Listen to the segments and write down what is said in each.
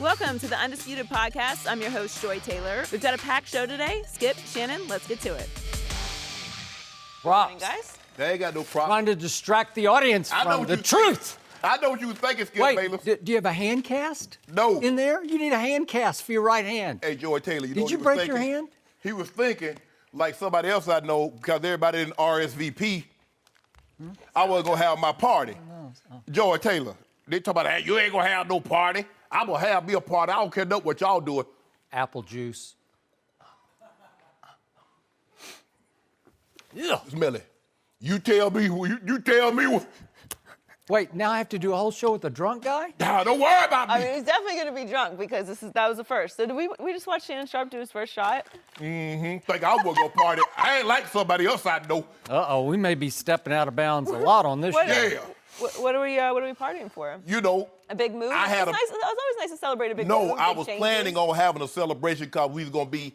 Welcome to the Undisputed podcast. I'm your host, Joy Taylor. We've got a packed show today. Skip, Shannon, let's get to it. Props. Good morning, guys. They ain't got no props. Trying to distract the audience from the truth. I know what you was thinking, Skip Wait, Bayless. do you have a hand cast? No. In there? You need a hand cast for your right hand. Hey, Joy Taylor, you know Did what you he was break thinking? your hand? He was thinking, like somebody else I know, because everybody in RSVP, I wasn't going to have my party. Joy Taylor, they talk about, hey, you ain't going to have no party. I'm going to have me a party. I don't care what y'all doing. Apple juice. Yeah. Smelly. You tell me. You tell me. Wait, now I have to do a whole show with a drunk guy? Nah, don't worry about me. I mean, he's definitely going to be drunk because that was the first. So did we just watch Shannon Sharpe do his first shot? Think I was going to party. I ain't like somebody else I know. Uh-oh, we may be stepping out of bounds a lot on this show. Yeah. What are we partying for? You know. A big move? I had It was always nice to celebrate a big move. No, I big was changes. planning on having a celebration because we was going to be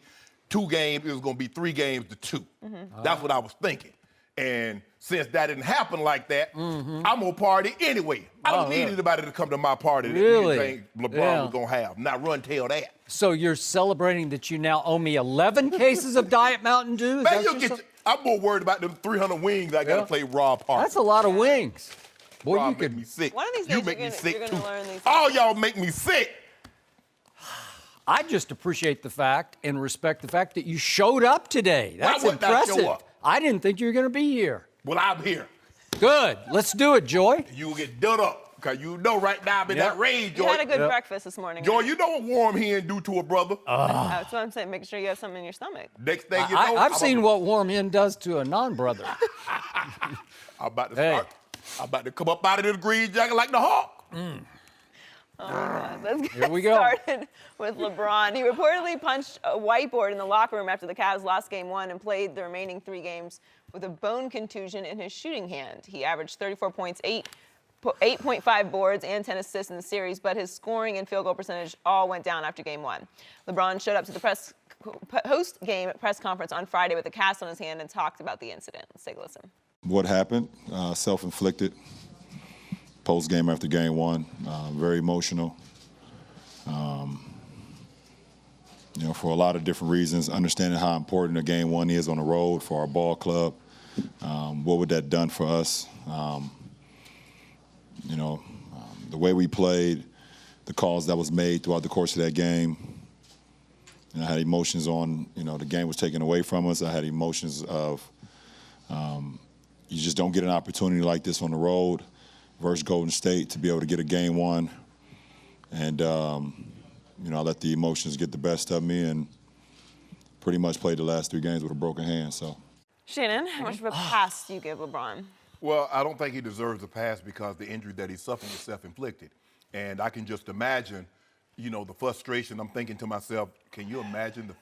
2 games. It was going to be 3 games to 2. That's what I was thinking. And since that didn't happen like that, I'm going to party anyway. I don't need anybody to come to my party that Really? you think LeBron was going to have. Not run tell that. So you're celebrating that you now owe me 11 cases of Diet Mountain Dew? Is Man, that you'll what get you're you, I'm more worried about them 300 wings I got to play raw party. That's a lot of wings. Boy, Rob you make could me sick. One of these you days make you're me sick gonna too. learn these All y'all make me sick. I just appreciate the fact and respect the fact that you showed up today. That's wouldn't I show impressive. up? I didn't think you were going to be here. Well, I'm here. Good. Let's do it, Joy. You will get done up because you know right now I'm in that rage, Joy. You had a good breakfast this morning. Joy, right? you know what warm hen do to a brother? That's what I'm saying. Make sure you have something in your stomach. Next thing you know, I've seen what warm hen does to a non-brother. I'm about to Hey. start. I'm about to come up out of this green jacket like the Hawk. Oh my God. Let's get Here we go. started with LeBron. He reportedly punched a whiteboard in the locker room after the Cavs lost Game 1 and played the remaining 3 games with a bone contusion in his shooting hand. He averaged 34 points, 8.5 boards, and 10 assists in the series, but his scoring and field goal percentage all went down after Game 1. LeBron showed up to the post-game press conference on Friday with a cast on his hand and talked about the incident. Let's take a listen. What happened, self-inflicted, post-game after Game 1, very emotional. For a lot of different reasons, understanding how important a Game 1 is on the road for our ball club. What would that done for us? The way we played, the calls that was made throughout the course of that game. I had emotions on, the game was taken away from us. I had emotions of you just don't get an opportunity like this on the road versus Golden State to be able to get a Game 1. And, I let the emotions get the best of me and pretty much played the last 3 games with a broken hand. So, Shannon, how much of a pass do you give LeBron? Well, I don't think he deserves a pass because the injury that he suffered was self-inflicted. And I can just imagine, the frustration. I'm thinking to myself, can you imagine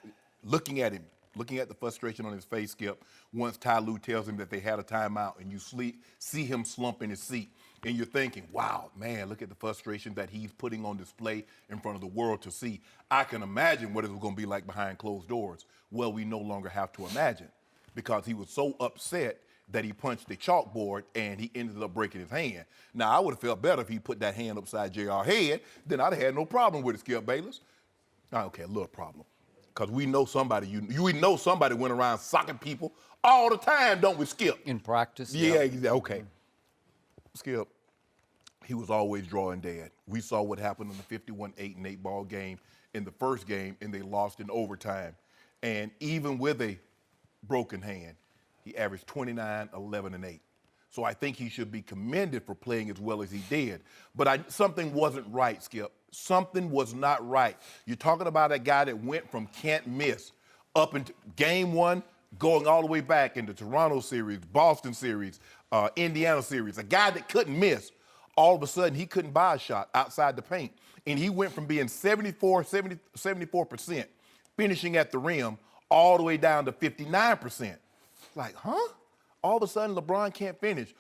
looking at the frustration on his face, Skip, once Ty Lue tells him that they had a timeout and you see him slump in his seat. And you're thinking, wow, man, look at the frustration that he's putting on display in front of the world to see. I can imagine what it was going to be like behind closed doors. Well, we no longer have to imagine because he was so upset that he punched the chalkboard and he ended up breaking his hand. Now, I would have felt better if he put that hand upside JR's head. Then I'd have had no problem with it, Skip Bayless. Okay, a little problem. Because we know somebody, we know somebody went around socking people all the time, don't we, Skip? In practice? Yeah, okay. Skip, he was always drawing dead. We saw what happened in the 51-8 ball game in the first game, and they lost in overtime. And even with a broken hand, he averaged 29, 11, and 8. So I think he should be commended for playing as well as he did. But something wasn't right, Skip. Something was not right. You're talking about a guy that went from can't miss up into Game 1, going all the way back into Toronto series, Boston series, Indiana series, a guy that couldn't miss. All of a sudden, he couldn't buy a shot outside the paint. And he went from being 74%, finishing at the rim, all the way down to 59%. Like, huh? All of a sudden, LeBron can't finish.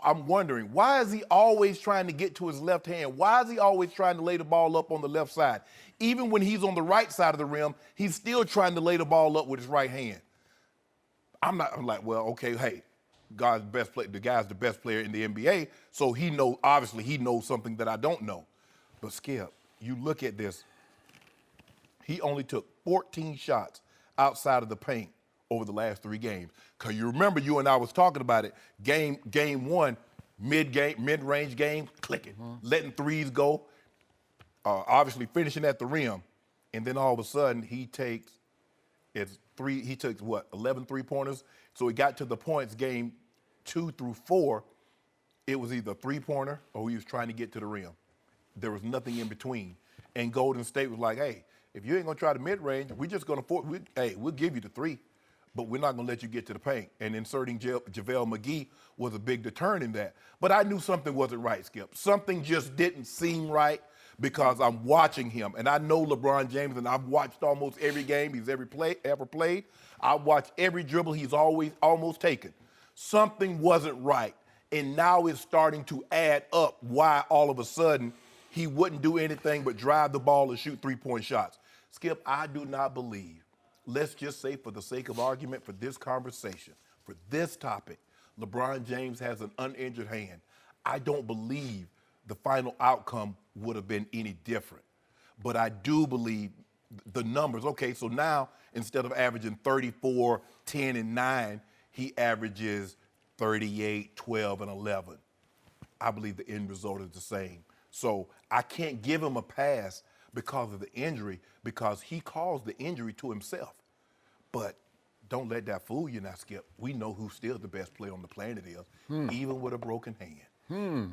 I'm wondering, why is he always trying to get to his left hand? Why is he always trying to lay the ball up on the left side? Even when he's on the right side of the rim, he's still trying to lay the ball up with his right hand. I'm like, well, okay, hey, God's best player, the guy's the best player in the NBA, so obviously he knows something that I don't know. But Skip, you look at this, he only took 14 shots outside of the paint over the last 3 games. Because you remember, you and I was talking about it, game 1, mid-range game, clicking, letting threes go, obviously finishing at the rim, and then all of a sudden he takes 11 3-pointers. So he got to the points game 2 through 4, it was either a 3-pointer or he was trying to get to the rim. There was nothing in between. And Golden State was like, hey, if you ain't gonna try the mid-range, we're just gonna we'll give you the 3, but we're not gonna let you get to the paint. And inserting JaVale McGee was a big deterrent in that. But I knew something wasn't right, Skip. Something just didn't seem right because I'm watching him. And I know LeBron James, and I've watched almost every game he's ever played. I've watched every dribble he's almost taken. Something wasn't right. And now it's starting to add up why all of a sudden he wouldn't do anything but drive the ball and shoot 3-point shots. Skip, I do not believe, let's just say for the sake of argument for this conversation, for this topic, LeBron James has an uninjured hand. I don't believe the final outcome would have been any different. But I do believe the numbers. Okay, so now instead of averaging 34, 10, and 9, he averages 38, 12, and 11. I believe the end result is the same. So I can't give him a pass because of the injury, because he caused the injury to himself. But don't let that fool you now, Skip. We know who still the best player on the planet is, even with a broken hand.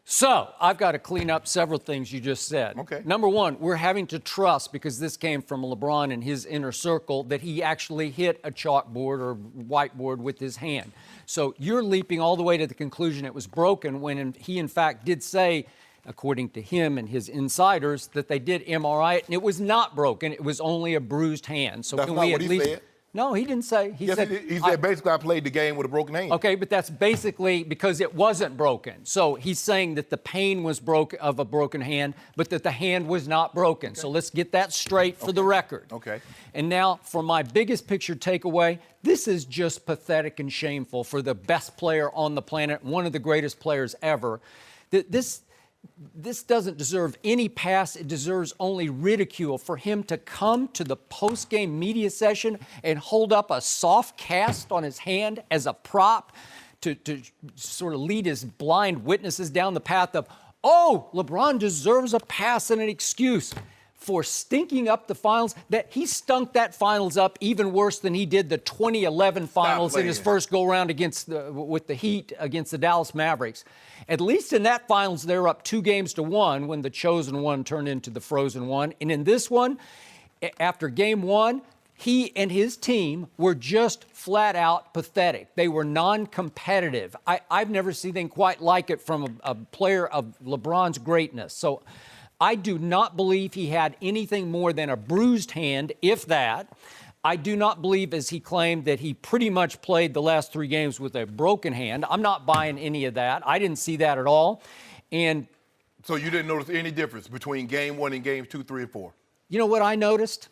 So I've got to clean up several things you just said. Okay. Number one, we're having to trust, because this came from LeBron and his inner circle, that he actually hit a chalkboard or whiteboard with his hand. So you're leaping all the way to the conclusion it was broken when he in fact did say, according to him and his insiders, that they did MRI it and it was not broken. It was only a bruised hand. So That's can not we what at he least? said. No, he didn't say. He Yes, said, he said basically I played the game with a broken hand. Okay, but that's basically because it wasn't broken. So he's saying that the pain was of a broken hand, but that the hand was not broken. Okay. So let's get that straight for the record. Okay. And now for my biggest picture takeaway, this is just pathetic and shameful for the best player on the planet, one of the greatest players ever. This doesn't deserve any pass. It deserves only ridicule. For him to come to the post-game media session and hold up a soft cast on his hand as a prop to sort of lead his blind witnesses down the path of, oh, LeBron deserves a pass and an excuse for stinking up the finals, that he stunk that finals up even worse than he did the 2011 finals in his first go-round with the Heat against the Dallas Mavericks. At least in that finals, they were up 2-1 when the chosen one turned into the frozen one. And in this one, after game 1, he and his team were just flat out pathetic. They were non-competitive. I've never seen anything quite like it from a player of LeBron's greatness. So I do not believe he had anything more than a bruised hand, if that. I do not believe, as he claimed, that he pretty much played the last 3 games with a broken hand. I'm not buying any of that. I didn't see that at all. And so you didn't notice any difference between game 1 and games 2, 3, and 4? You know what I noticed?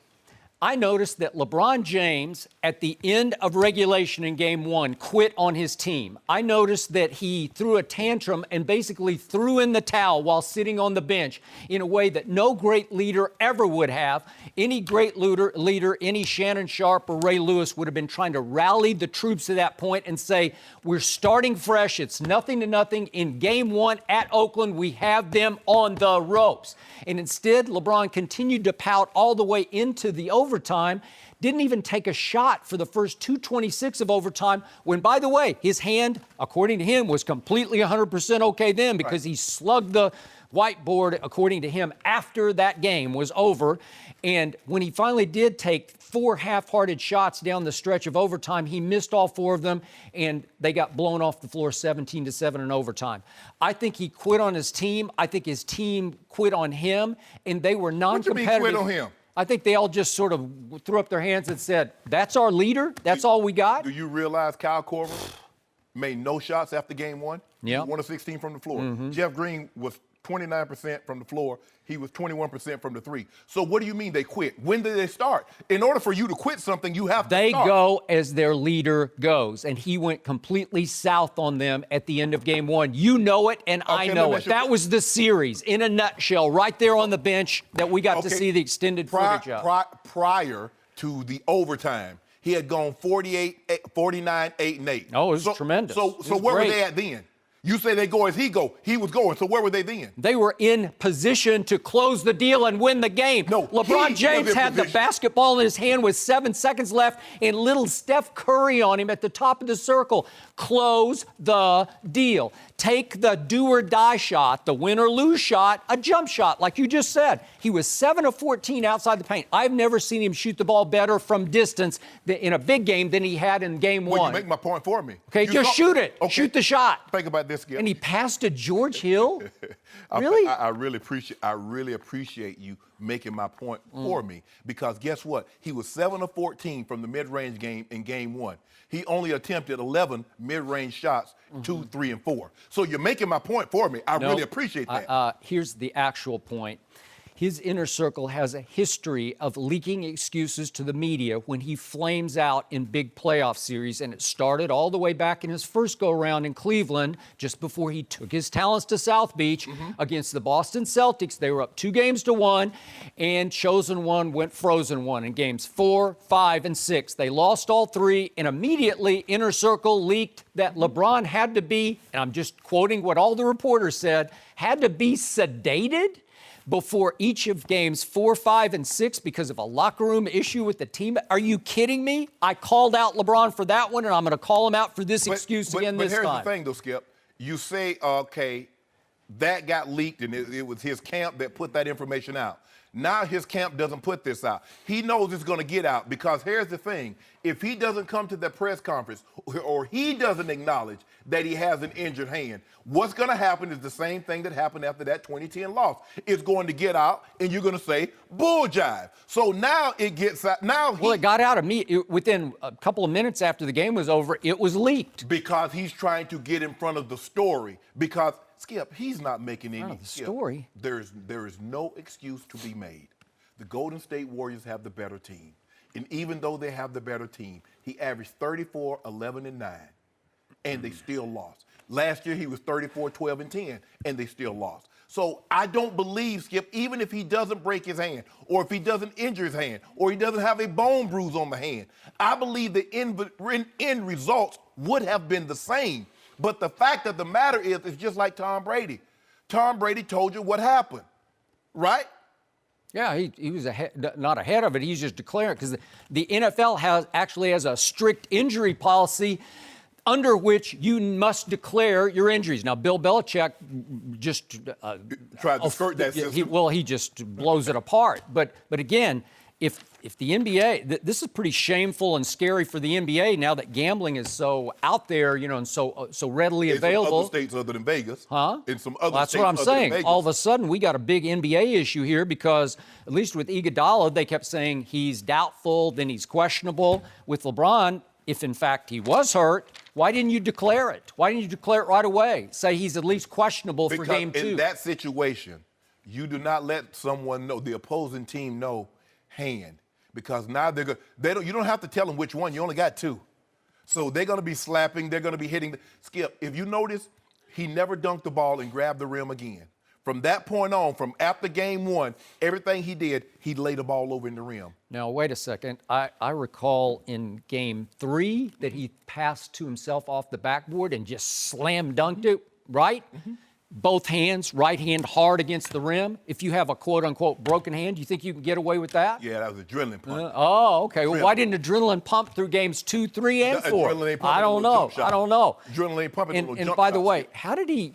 I noticed that LeBron James, at the end of regulation in game 1, quit on his team. I noticed that he threw a tantrum and basically threw in the towel while sitting on the bench in a way that no great leader ever would have. Any great leader, any Shannon Sharpe or Ray Lewis would have been trying to rally the troops to that point and say, we're starting fresh. It's 0-0. In game 1 at Oakland, we have them on the ropes. And instead, LeBron continued to pout all the way into the overtime, didn't even take a shot for the first 2:26 of overtime, when, by the way, his hand, according to him, was completely 100% okay then, because he slugged the whiteboard, according to him, after that game was over. And when he finally did take 4 half-hearted shots down the stretch of overtime, he missed all 4 of them, and they got blown off the floor 17-7 in overtime. I think he quit on his team. I think his team quit on him, and they were non-competitive. What do you mean quit on him? I think they all just sort of threw up their hands and said, that's our leader? That's all we got? Do you realize Kyle Korver made no shots after game one. Yeah. 1 of 16 from the floor. Jeff Green was 29% from the floor. He was 21% from the three. So what do you mean they quit? When did they start? In order for you to quit something, you have to They start. go as their leader goes, and he went completely south on them at the end of game one. You know it, and I Okay, know let me it. ask you- That was the series in a nutshell, right there on the bench that we got to Okay. see the extended footage of. Prior to the overtime, he had gone 49, 8, and 8. Oh, it was tremendous. So It was where great. were they at then? You say they go as he go. He was going. So where were they then? They were in position to close the deal and win the game. No, LeBron he James was in had the position. basketball in his hand with 7 seconds left and little Steph Curry on him at the top of the circle. Close the deal. Take the do or die shot, the win or lose shot, a jump shot, like you just said. He was 7 of 14 outside the paint. I've never seen him shoot the ball better from distance in a big game than he had in game Well, one. you make my point for me. Okay, You just saw- shoot it. Okay. Shoot the shot. Think about this, Skip. And he passed to George Hill? Really? I really appreciate you making my point for me, because guess what? He was 7 of 14 from the mid-range game in game one. He only attempted 11 mid-range shots, 2, 3, and 4. So you're making my point for me. I really appreciate that. Here's the actual point. His inner circle has a history of leaking excuses to the media when he flames out in big playoff series, and it started all the way back in his first go-around in Cleveland, just before he took his talents to South Beach against the Boston Celtics. They were up 2-1, and chosen one went frozen one in games 4, 5, and 6. They lost all 3, and immediately inner circle leaked that LeBron had to be, and I'm just quoting what all the reporters said, had to be sedated before each of games 4, 5, and 6 because of a locker room issue with the team. Are you kidding me? I called out LeBron for that one, and I'm going to call him out for this excuse again this time. But here's the thing, though, Skip. You say, okay, that got leaked, and it was his camp that put that information out. Now his camp doesn't put this out. He knows it's going to get out, because here's the thing. If he doesn't come to the press conference, or he doesn't acknowledge that he has an injured hand, what's going to happen is the same thing that happened after that 2010 loss. It's going to get out, and you're going to say, bull jive. So now it gets out. Well, it got out of me within a couple of minutes after the game was over. It was leaked. Because he's trying to get in front of the story. Because, Skip, he's not making any story. There is no excuse to be made. The Golden State Warriors have the better team. And even though they have the better team, he averaged 34, 11, and 9, and they still lost. Last year, he was 34, 12, and 10, and they still lost. So I don't believe, Skip, even if he doesn't break his hand, or if he doesn't injure his hand, or he doesn't have a bone bruise on the hand, I believe the end results would have been the same. But the fact of the matter is, it's just like Tom Brady. Tom Brady told you what happened, right? Yeah, he was not ahead of it. He's just declaring, because the NFL actually has a strict injury policy under which you must declare your injuries. Now, Bill Belichick just tried to skirt that system. He just blows it apart. But again, if the NBA, this is pretty shameful and scary for the NBA now that gambling is so out there, and so readily available. In some other states other than Vegas. Huh? In some other That's states what I'm other than saying. Vegas. All of a sudden, we got a big NBA issue here, because at least with Iguodala, they kept saying he's doubtful, then he's questionable. With LeBron, if in fact he was hurt, why didn't you declare it? Why didn't you declare it right away? Say he's at least questionable for game 2. In that situation, you do not let someone know, the opposing team know, hand. Because now you don't have to tell them which one. You only got 2. So they're going to be slapping. They're going to be hitting. Skip, if you notice, he never dunked the ball and grabbed the rim again. From that point on, from after game 1, everything he did, he'd lay the ball over in the rim. Now, wait a second. I recall in game 3 that he passed to himself off the backboard and just slam dunked it, right? Both hands, right hand hard against the rim. If you have a quote-unquote broken hand, you think you can get away with that? Yeah, that was adrenaline pump. Okay. Well, why didn't adrenaline pump through games 2, 3, and 4? I don't know. Adrenaline pumping. And by the way, how did he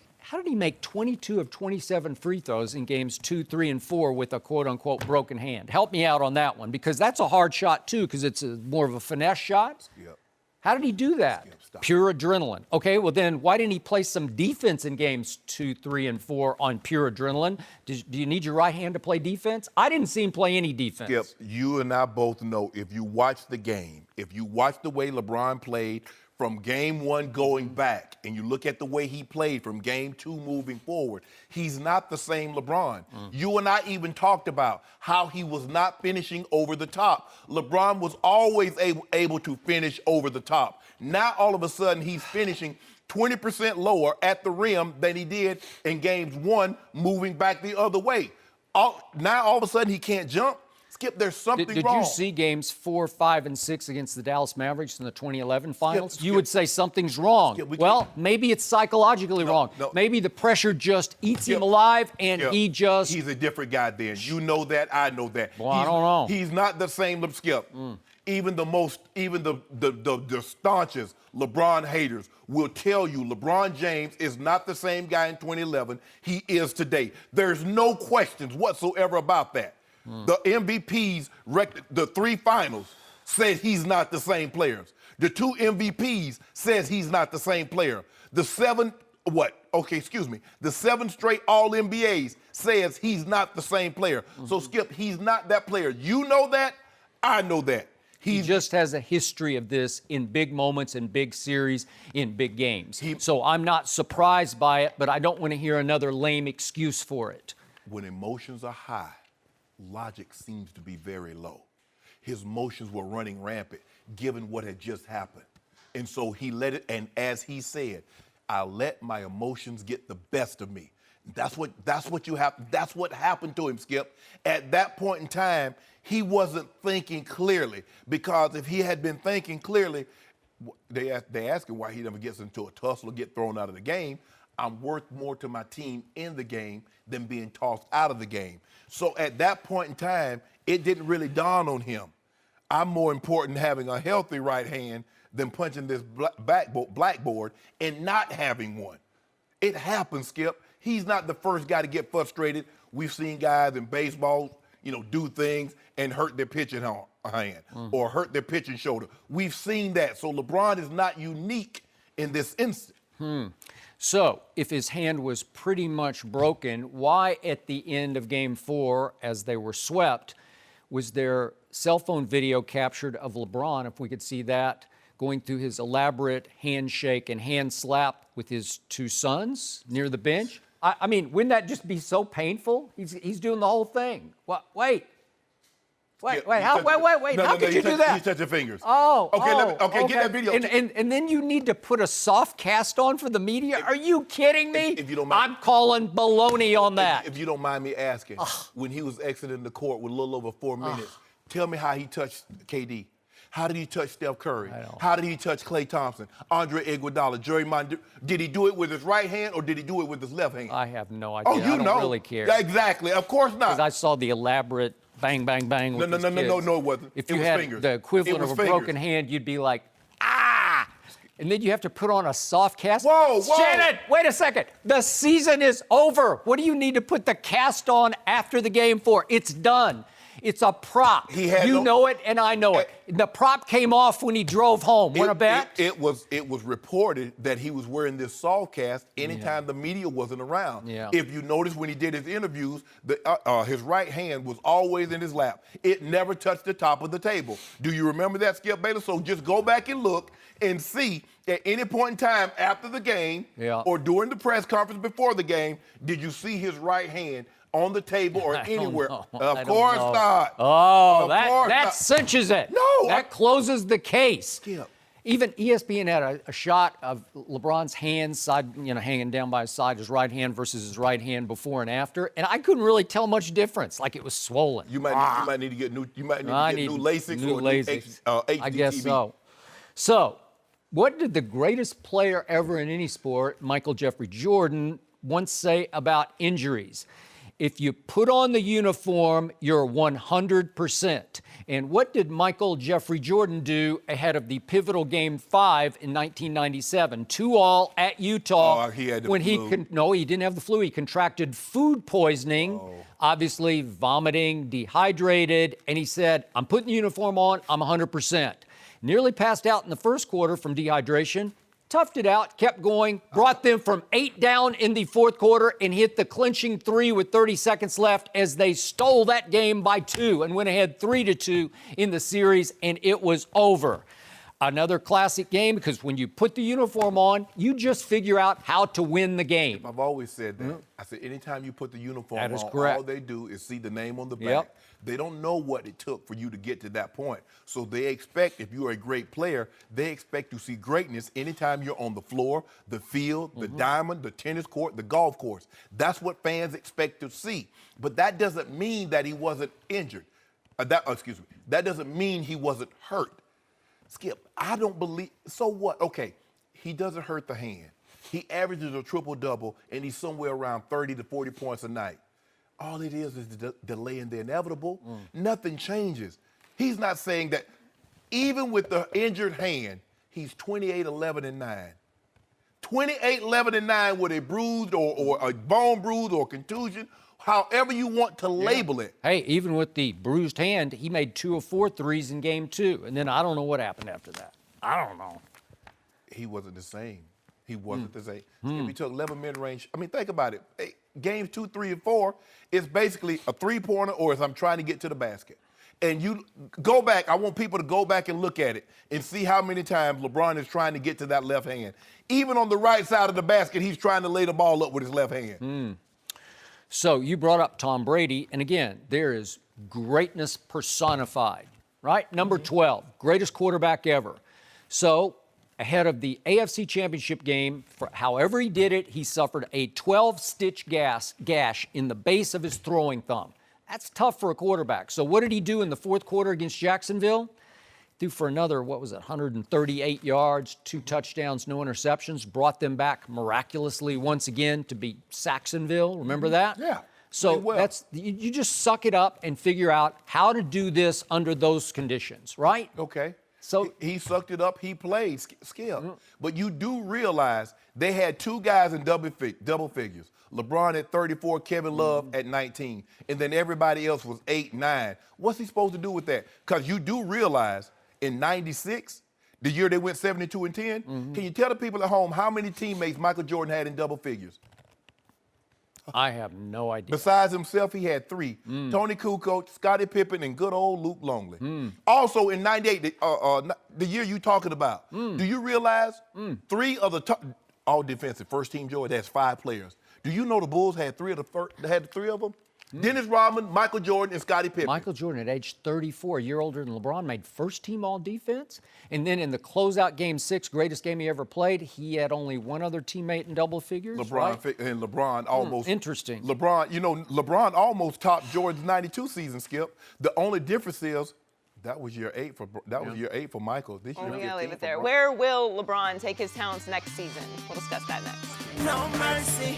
make 22 of 27 free throws in games 2, 3, and 4 with a quote-unquote broken hand? Help me out on that one, because that's a hard shot too, because it's more of a finesse shot. Yep. How did he do that? Pure adrenaline. Okay, well then why didn't he play some defense in games 2, 3, and 4 on pure adrenaline? Do you need your right hand to play defense? I didn't see him play any defense. Skip, you and I both know, if you watch the game, if you watch the way LeBron played from game one going back, and you look at the way he played from game two moving forward, he's not the same LeBron. You and I even talked about how he was not finishing over the top. LeBron was always able to finish over the top. Now, all of a sudden, he's finishing 20% lower at the rim than he did in games one, moving back the other way. Now, all of a sudden, he can't jump. Skip, there's something did wrong. you see games 4, 5, and 6 against the Dallas Mavericks in the 2011 finals? You would say something's wrong. Well, maybe it's psychologically wrong. No. Maybe the pressure just eats him alive, and He's a different guy then. You know that, I know that. Well, I don't know. He's not the same, Skip. Even the staunchest LeBron haters will tell you LeBron James is not the same guy in 2011 he is today. There's no questions whatsoever about that. The MVPs, the 3 finals, said he's not the same players. The 2 MVPs says he's not the same player. The 7 straight All-NBAs says he's not the same player. So, Skip, he's not that player. You know that. I know that. He just has a history of this in big moments, in big series, in big games. So I'm not surprised by it, but I don't want to hear another lame excuse for it. When emotions are high, logic seems to be very low. His emotions were running rampant, given what had just happened. And so he let it, and as he said, I let my emotions get the best of me. That's what happened to him, Skip. At that point in time, he wasn't thinking clearly, because if he had been thinking clearly, they ask him why he never gets into a tussle or get thrown out of the game. I'm worth more to my team in the game than being tossed out of the game. So at that point in time, it didn't really dawn on him. I'm more important having a healthy right hand than punching this blackboard and not having one. It happens, Skip. He's not the first guy to get frustrated. We've seen guys in baseball, do things and hurt their pitching hand or hurt their pitching shoulder. We've seen that. So LeBron is not unique in this instance. So, if his hand was pretty much broken, why at the end of Game 4, as they were swept, was there cell phone video captured of LeBron, if we could see that, going through his elaborate handshake and hand slap with his 2 sons near the bench? I mean, wouldn't that just be so painful? He's doing the whole thing. Wait. How could you do that? He touched your fingers. Okay, get that video. And then you need to put a soft cast on for the media? Are you kidding me? If you don't mind, I'm calling baloney on that. If you don't mind me asking, when he was exiting the court with a little over 4 minutes, tell me how he touched KD. How did he touch Steph Curry? How did he touch Klay Thompson, Andre Iguodala, Draymond? Did he do it with his right hand or did he do it with his left hand? I have no idea. I don't really care. Exactly. Of course not. Because I saw the elaborate bang, bang, bang with his kids. No, it wasn't. If you had fingers. the equivalent of a broken hand, you'd be like, ah! And then you have to put on a soft cast. Whoa! Shannon, wait a second. The season is over. What do you need to put the cast on after the game for? It's done. It's a prop. You know it, and I know it. The prop came off when he drove home. Want to bet? It was reported that he was wearing this soft cast anytime the media wasn't around. Yeah. If you notice when he did his interviews, his right hand was always in his lap. It never touched the top of the table. Do you remember that, Skip Bayless? So just go back and look and see at any point in time after the game or during the press conference before the game, did you see his right hand on the table or anywhere? Of course not. Oh, that cinches it. No. That closes the case. Skip. Even ESPN had a shot of LeBron's hand hanging down by his side, his right hand versus his right hand before and after, and I couldn't really tell much difference. Like it was swollen. You might need to get new. You might need to get new LASIK or LASIK. HDTV. I guess so. So, what did the greatest player ever in any sport, Michael Jeffrey Jordan, once say about injuries? If you put on the uniform, you're 100%. And what did Michael Jeffrey Jordan do ahead of the pivotal Game 5 in 1997? 2-2 at Utah. He had the flu. No, he didn't have the flu. He contracted food poisoning, obviously vomiting, dehydrated, and he said, I'm putting the uniform on, I'm 100%. Nearly passed out in the first quarter from dehydration. Toughed it out, kept going, brought them from 8 down in the fourth quarter and hit the clinching 3 with 30 seconds left as they stole that game by 2 and went ahead 3-2 in the series, and it was over. Another classic game, because when you put the uniform on, you just figure out how to win the game. I've always said that. I said, anytime you put the uniform That is on, correct. all they do is see the name on the back. Yep. They don't know what it took for you to get to that point. So they expect, if you're a great player, they expect to see greatness anytime you're on the floor, the field, the diamond, the tennis court, the golf course. That's what fans expect to see. But that doesn't mean that he wasn't injured. That doesn't mean he wasn't hurt. Skip, I don't believe, so what? Okay, he doesn't hurt the hand. He averages a triple-double, and he's somewhere around 30 to 40 points a night. All it is delaying the inevitable. Nothing changes. He's not saying that even with the injured hand, he's 28-11-9. 28-11-9 with a bruised or a bone bruise or contusion, however you want to label it. Hey, even with the bruised hand, he made 2 of 4 threes in game 2. And then I don't know what happened after that. I don't know. He wasn't the same. He wasn't the same. If he took 11 mid-range, I mean, think about it. Hey, games 2, 3, and 4, it's basically a three-pointer or if I'm trying to get to the basket. And you go back, I want people to go back and look at it and see how many times LeBron is trying to get to that left hand. Even on the right side of the basket, he's trying to lay the ball up with his left hand. So you brought up Tom Brady, and again, there is greatness personified, right? Number 12, greatest quarterback ever. So ahead of the AFC Championship game, for however he did it, he suffered a 12-stitch gash in the base of his throwing thumb. That's tough for a quarterback. So what did he do in the fourth quarter against Jacksonville? Threw for another, 138 yards, 2 touchdowns, no interceptions, brought them back miraculously once again to beat Saxonville. Remember that? Yeah. So well. that's, you just suck it up and figure out how to do this under those conditions, right? Okay. So he sucked it up. He played skill. But you do realize they had 2 guys in double figures. LeBron at 34, Kevin Love at 19. And then everybody else was 8, 9. What's he supposed to do with that? Because you do realize in 96, the year they went 72 and 10, can you tell the people at home how many teammates Michael Jordan had in double figures? I have no idea. Besides himself, he had 3. Tony Kukoc, Scottie Pippen, and good old Luke Longley. Also in 98, the year you talking about, do you realize 3 of the top, all defensive, first team Joy, that's 5 players. Do you know the Bulls had 3 of them? Dennis Rodman, Michael Jordan, and Scottie Pippen. Michael Jordan at age 34, a year older than LeBron, made first team all defense. And then in the closeout game 6, greatest game he ever played, he had only 1 other teammate in double figures. LeBron almost. Interesting. LeBron almost topped Jordan's 92 season, Skip. The only difference is that was year 8 for Michael. This year We're 15 gonna leave it for there. LeBron. Where will LeBron take his talents next season? We'll discuss that next. No mercy.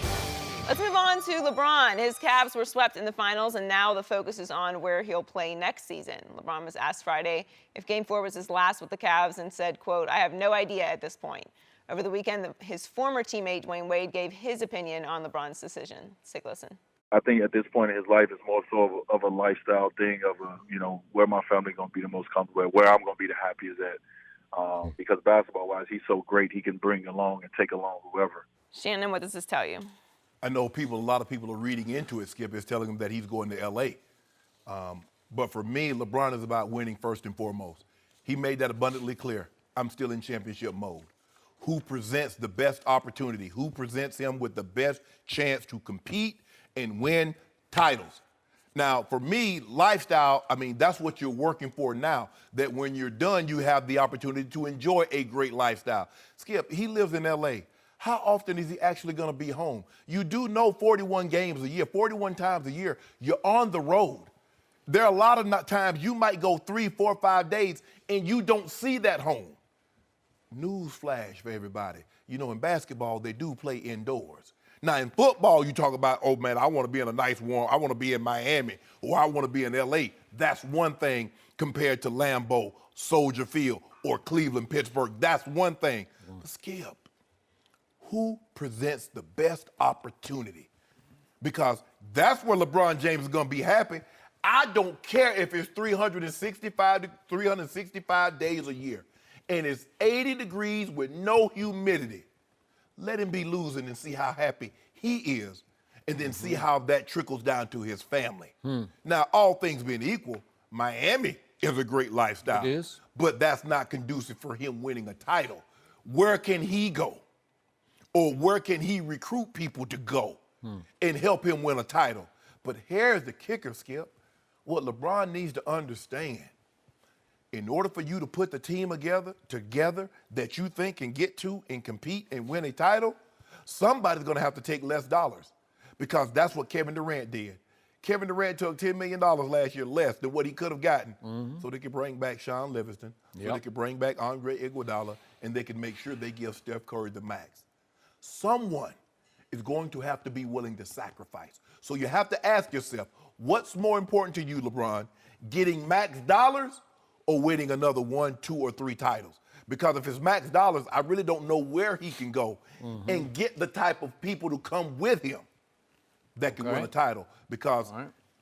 Let's move on to LeBron. His Cavs were swept in the finals, and now the focus is on where he'll play next season. LeBron was asked Friday if Game 4 was his last with the Cavs and said, quote, "I have no idea at this point." Over the weekend, his former teammate Dwayne Wade gave his opinion on LeBron's decision. Let's take a listen. I think at this point in his life, it's more so of a lifestyle thing of, where my family's going to be the most comfortable at, where I'm going to be the happiest at. Because basketball-wise, he's so great, he can bring along and take along whoever. Shannon, what does this tell you? I know a lot of people are reading into it, Skip, is telling him that he's going to L.A. But for me, LeBron is about winning first and foremost. He made that abundantly clear. I'm still in championship mode. Who presents the best opportunity? Who presents him with the best chance to compete and win titles? Now, for me, lifestyle, that's what you're working for now, that when you're done, you have the opportunity to enjoy a great lifestyle. Skip, he lives in L.A. How often is he actually going to be home? You do know 41 games a year, 41 times a year, you're on the road. There are a lot of times you might go 3, 4, 5 days and you don't see that home. News flash for everybody. In basketball, they do play indoors. Now, in football, you talk about, oh, man, I want to be in a nice warm, I want to be in Miami, or I want to be in L.A. That's one thing compared to Lambeau, Soldier Field, or Cleveland, Pittsburgh. That's one thing. But Skip, who presents the best opportunity? Because that's where LeBron James is going to be happy. I don't care if it's 365 days a year and it's 80 degrees with no humidity. Let him be losing and see how happy he is, and then see how that trickles down to his family. Now, all things being equal, Miami is a great lifestyle. It is. but that's not conducive for him winning a title. Where can he go? Or where can he recruit people to go and help him win a title? But here's the kicker, Skip. What LeBron needs to understand, in order for you to put the team together that you think can get to and compete and win a title, somebody's going to have to take less dollars, because that's what Kevin Durant did. Kevin Durant took $10 million last year less than what he could have gotten, so they could bring back Sean Livingston, so they could bring back Andre Iguodala, and they could make sure they give Steph Curry the max. Someone is going to have to be willing to sacrifice. So you have to ask yourself, what's more important to you, LeBron, getting max dollars or winning another 1, 2, or 3 titles? Because if it's max dollars, I really don't know where he can go and get the type of people to come with him that can win a title. Because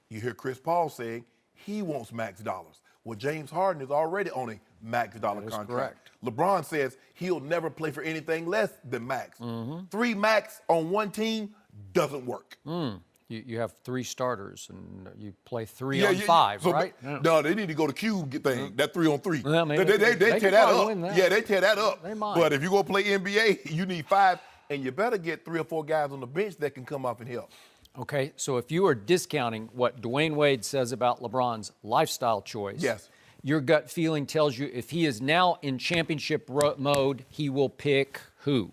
you hear Chris Paul saying he wants max dollars. Well, James Harden is already on a max dollar contract. Correct. LeBron says he'll never play for anything less than max. 3 max on one team doesn't work. You have 3 starters, and you play 3 on 5, so right? No, they need to go to cube thing, that 3 on 3. Well, maybe they they tear could that probably up. win that. Yeah, they tear that up. They might. But if you're going to play NBA, you need 5, and you better get 3 or 4 guys on the bench that can come up and help. Okay, so if you are discounting what Dwayne Wade says about LeBron's lifestyle choice, Yes. your gut feeling tells you if he is now in championship mode, he will pick who?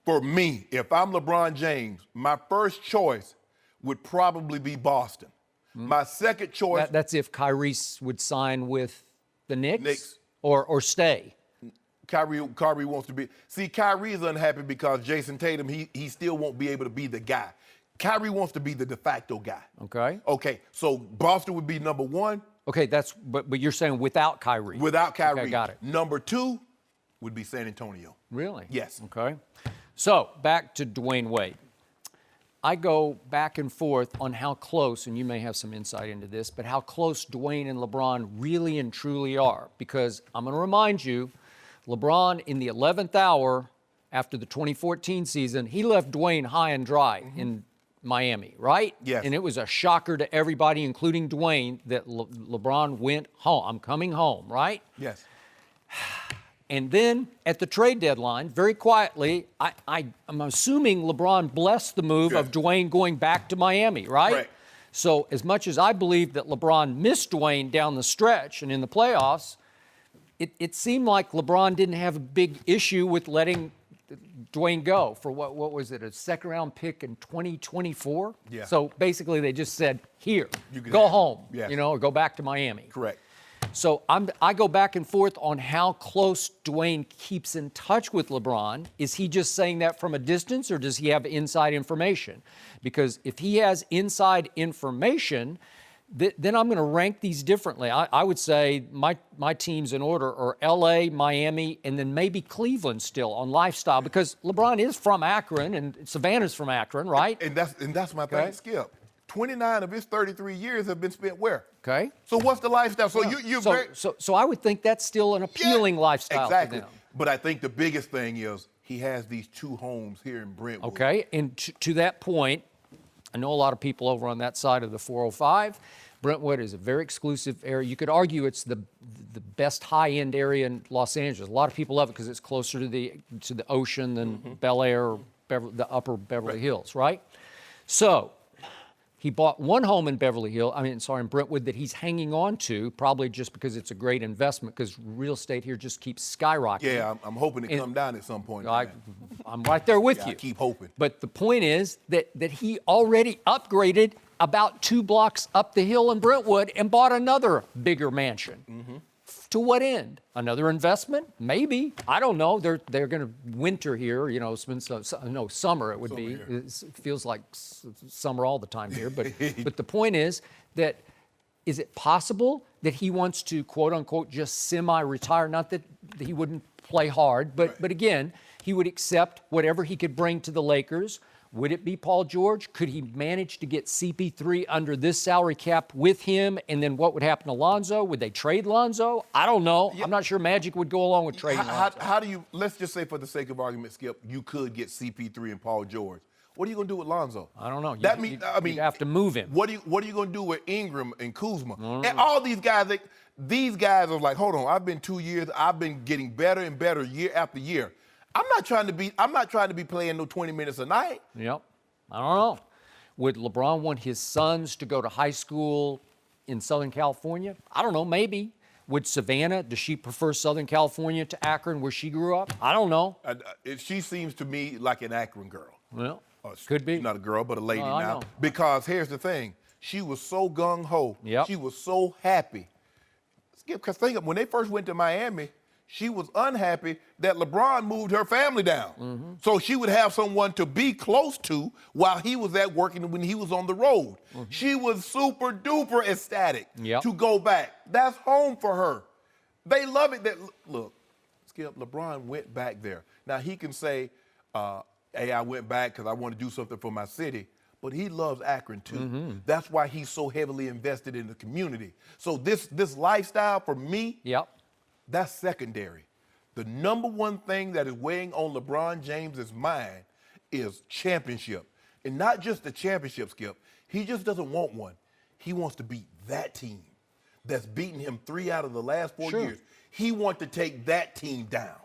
For me, if I'm LeBron James, my first choice would probably be Boston. My second choice... That's if Kyrie would sign with the Knicks? Knicks. Or stay? Kyrie wants to be... See, Kyrie is unhappy because Jason Tatum, he still won't be able to be the guy. Kyrie wants to be the de facto guy. Okay. Okay, so Boston would be number 1. Okay, but you're saying without Kyrie? Without Kyrie. Okay, got it. Number 2 would be San Antonio. Really? Yes. Okay. So, back to Dwayne Wade. I go back and forth on how close, and you may have some insight into this, but how close Dwayne and LeBron really and truly are. Because I'm going to remind you, LeBron in the 11th hour after the 2014 season, he left Dwayne high and dry in Miami, right? Yes. And it was a shocker to everybody, including Dwayne, that LeBron went home. I'm coming home, right? Yes. And then at the trade deadline, very quietly, I'm assuming LeBron blessed the move of Dwayne going back to Miami, right? Right. So as much as I believe that LeBron missed Dwayne down the stretch and in the playoffs, it seemed like LeBron didn't have a big issue with letting Dwayne go for what was it, a second-round pick in 2024? Yeah. So basically they just said, here, You can go have it. home, Yes. or go back to Miami. Correct. So I go back and forth on how close Dwayne keeps in touch with LeBron. Is he just saying that from a distance, or does he have inside information? Because if he has inside information, then I'm going to rank these differently. I would say my teams in order are L.A., Miami, and then maybe Cleveland still on lifestyle, because LeBron is from Akron and Savannah's from Akron, right? And that's my thing, Skip. 29 of his 33 years have been spent where? Okay. So what's the lifestyle? So So I would think that's still an appealing lifestyle exactly. to them. But I think the biggest thing is he has these 2 homes here in Brentwood. Okay, and to that point, I know a lot of people over on that side of the 405. Brentwood is a very exclusive area. You could argue it's the best high-end area in Los Angeles. A lot of people love it because it's closer to the ocean than Bel Air or the upper Beverly Hills, right? So he bought 1 home in in Brentwood that he's hanging on to, probably just because it's a great investment, because real estate here just keeps skyrocketing. Yeah, I'm hoping to come down at some point. I'm right there with you. I keep hoping. But the point is that he already upgraded about 2 blocks up the hill in Brentwood and bought another bigger mansion. To what end? Another investment? Maybe. I don't know. They're going to winter here. Summer it would be. It feels like summer all the time here. But the point is is it possible that he wants to, quote unquote, just semi-retire? Not that he wouldn't play hard, but again, he would accept whatever he could bring to the Lakers. Would it be Paul George? Could he manage to get CP3 under this salary cap with him? And then what would happen to Lonzo? Would they trade Lonzo? I don't know. Yeah. I'm not sure Magic would go along with trading Lonzo. How do you, let's just say for the sake of argument, Skip, you could get CP3 and Paul George. What are you going to do with Lonzo? I don't know. You'd have to move him. What are you going to do with Ingram and Kuzma? And all these guys, these guys are like, hold on, I've been 2 years, I've been getting better and better year after year. I'm not trying to be playing no 20 minutes a night. Yep. I don't know. Would LeBron want his sons to go to high school in Southern California? I don't know, maybe. Would Savannah, does she prefer Southern California to Akron where she grew up? I don't know. She seems to me like an Akron girl. Well, could be. Not a girl, but a lady I now. know. Because here's the thing. She was so gung-ho. Yep. She was so happy. Skip, because think of when they first went to Miami, she was unhappy that LeBron moved her family down. So she would have someone to be close to while he was at work and when he was on the road. She was super duper ecstatic to go back. That's home for her. They love it that, look, Skip, LeBron went back there. Now he can say, hey, I went back because I want to do something for my city. But he loves Akron too. That's why he's so heavily invested in the community. So this lifestyle for me, that's secondary. The number one thing that is weighing on LeBron James's mind is championship. And not just the championship, Skip. He just doesn't want one. He wants to beat that team that's beaten him 3 out of the last 4 years. He wants to take that team down.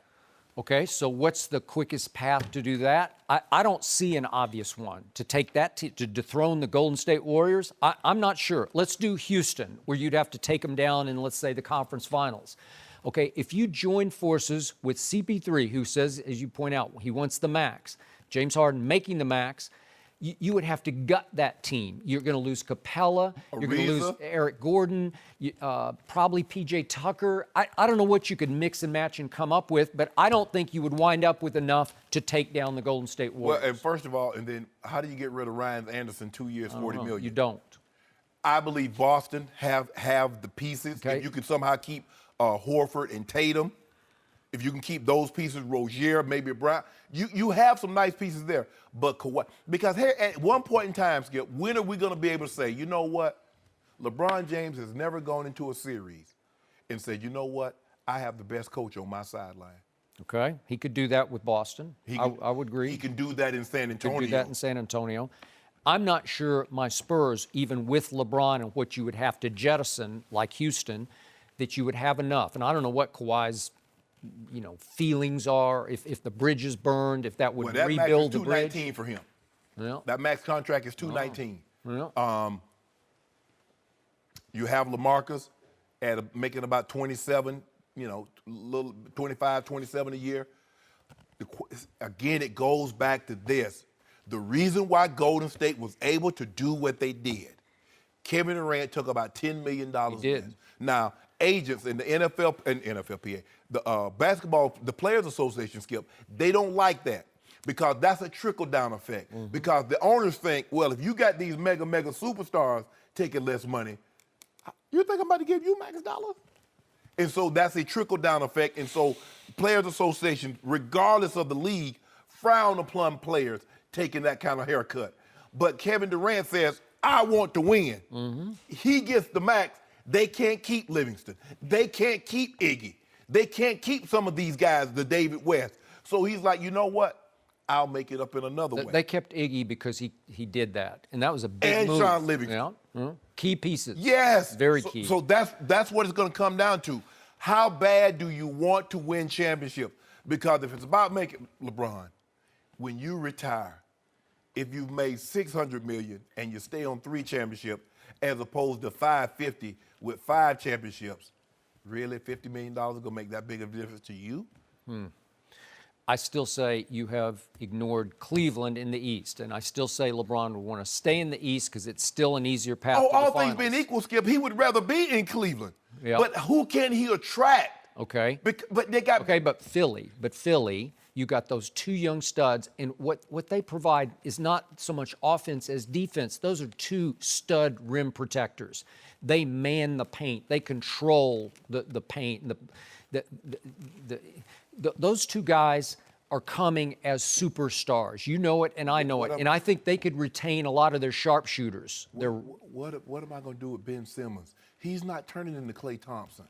Okay, so what's the quickest path to do that? I don't see an obvious one. To take that, to dethrone the Golden State Warriors, I'm not sure. Let's do Houston, where you'd have to take them down in, let's say, the conference finals. Okay, if you join forces with CP3, who says, as you point out, he wants the max, James Harden making the max, you would have to gut that team. You're going to lose Capella. You're going to lose Eric Gordon, probably P.J. Tucker. I don't know what you could mix and match and come up with, but I don't think you would wind up with enough to take down the Golden State Warriors. Well, and first of all, and then how do you get rid of Ryan Anderson 2 years, $40 million? You don't. I believe Boston have the pieces. Okay. If you can somehow keep Horford and Tatum, if you can keep those pieces, Rozier, maybe Brown, you have some nice pieces there. But Kawhi, because here at one point in time, Skip, when are we going to be able to say, you know what? LeBron James has never gone into a series and said, you know what? I have the best coach on my sideline. Okay, he could do that with Boston. I would agree. He can do that in San Antonio. Could do that in San Antonio. I'm not sure my Spurs, even with LeBron and what you would have to jettison, like Houston, that you would have enough. And I don't know what Kawhi's feelings are, if the bridge is burned, if that would rebuild the bridge. $219 for him. Yeah. That max contract is $219. Yeah. You have LaMarcus making about 27, little 25, 27 a year. Again, it goes back to this. The reason why Golden State was able to do what they did, Kevin Durant took about $10 million. He did. Now, agents in the NFL and NFLPA, the Players Association, Skip, they don't like that because that's a trickle-down effect. Because the owners think, well, if you got these mega superstars taking less money, you think I'm about to give you max dollars? And so that's a trickle-down effect. And so Players Association, regardless of the league, frown upon players taking that kind of haircut. But Kevin Durant says, I want to win. He gets the max. They can't keep Livingston. They can't keep Iggy. They can't keep some of these guys, the David West. So he's like, you know what? I'll make it up in another way. They kept Iggy because he did that, and that was a big move. And Sean Livingston. Yeah. Key pieces. Yes. Very key. So that's what it's going to come down to. How bad do you want to win championships? Because if it's about making LeBron, when you retire, if you've made $600 million and you stay on 3 championships as opposed to $550 with 5 championships, really $50 million is going to make that big of a difference to you? I still say you have ignored Cleveland in the East, and I still say LeBron would want to stay in the East because it's still an easier path to the all finals. things being equal, Skip, he would rather be in Cleveland. Yep. But who can he attract? Okay. But they got... Okay, but Philly, you got those 2 young studs, and what they provide is not so much offense as defense. Those are 2 stud rim protectors. They man the paint. They control the paint. Those 2 guys are coming as superstars. You know it, and I know it. And I think they could retain a lot of their sharpshooters. What am I going to do with Ben Simmons? He's not turning into Klay Thompson.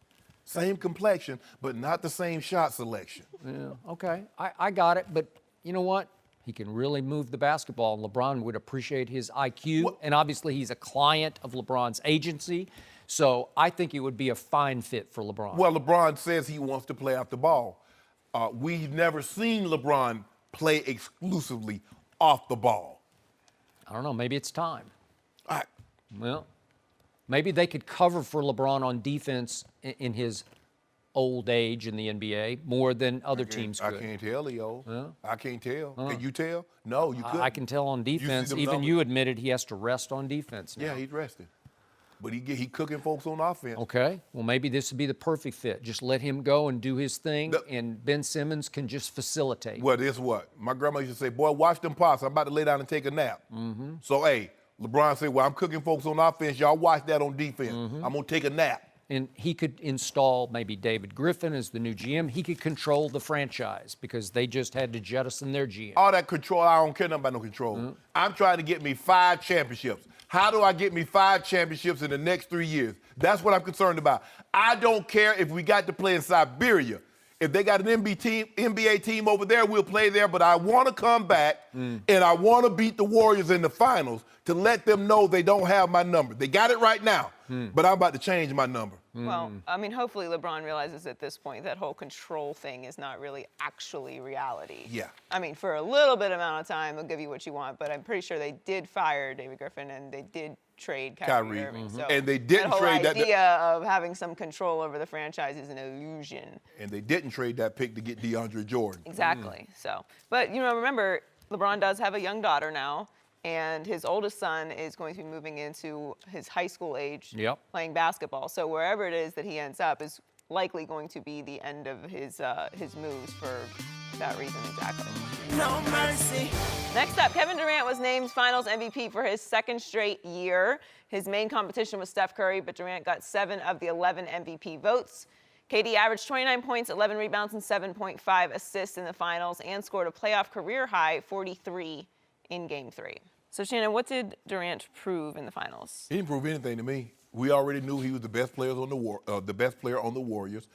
Same complexion, but not the same shot selection. Yeah, okay. I got it, but you know what? He can really move the basketball, and LeBron would appreciate his IQ. And obviously, he's a client of LeBron's agency. So I think it would be a fine fit for LeBron. Well, LeBron says he wants to play off the ball. We've never seen LeBron play exclusively off the ball. I don't know. Maybe it's time. I, Well, maybe they could cover for LeBron on defense in his old age in the NBA more than other teams could. I can't tell, Leo. I can't tell. Can you tell? No, you couldn't. I can tell on defense. them Even numbers? you admitted he has to rest on defense now. Yeah, he's resting. But he cooking folks on offense. Okay. Well, maybe this would be the perfect fit. Just let him go and do his thing, and Ben Simmons can just facilitate. Well, this what? My grandma used to say, boy, watch them pops. I'm about to lay down and take a nap. Mm-hmm. So, hey, LeBron said, well, I'm cooking folks on offense. Y'all watch that on defense. Mm-hmm. I'm going to take a nap. And he could install maybe David Griffin as the new GM. He could control the franchise because they just had to jettison their GM. All that control, I don't care nothing about no control. Mm-hmm. I'm trying to get me 5 championships. How do I get me 5 championships in the next 3 years? That's what I'm concerned about. I don't care if we got to play in Siberia. If they got an NBA team over there, we'll play there. But I want to come back and I want to beat the Warriors in the finals to let them know they don't have my number. They got it right now, but I'm about to change my number. Well, I mean, hopefully LeBron realizes at this point that whole control thing is not really actually reality. Yeah. I mean, for a little bit amount of time, they'll give you what you want, but I'm pretty sure they did fire David Griffin and they did trade Kyrie Irving. So And they didn't that whole trade that- idea of having some control over the franchise is an illusion. And they didn't trade that pick to get DeAndre Jordan. Exactly. So, but remember, LeBron does have a young daughter now, and his oldest son is going to be moving into his high school age, playing basketball. So wherever it is that he ends up is likely going to be the end of his moves for that reason exactly. No mercy. Next up, Kevin Durant was named Finals MVP for his second straight year. His main competition was Steph Curry, but Durant got 7 of the 11 MVP votes. KD averaged 29 points, 11 rebounds, and 7.5 assists in the finals and scored a playoff career high 43 in Game 3. So, Shannon, what did Durant prove in the finals? He didn't prove anything to me. We already knew he was the best player on the Warriors.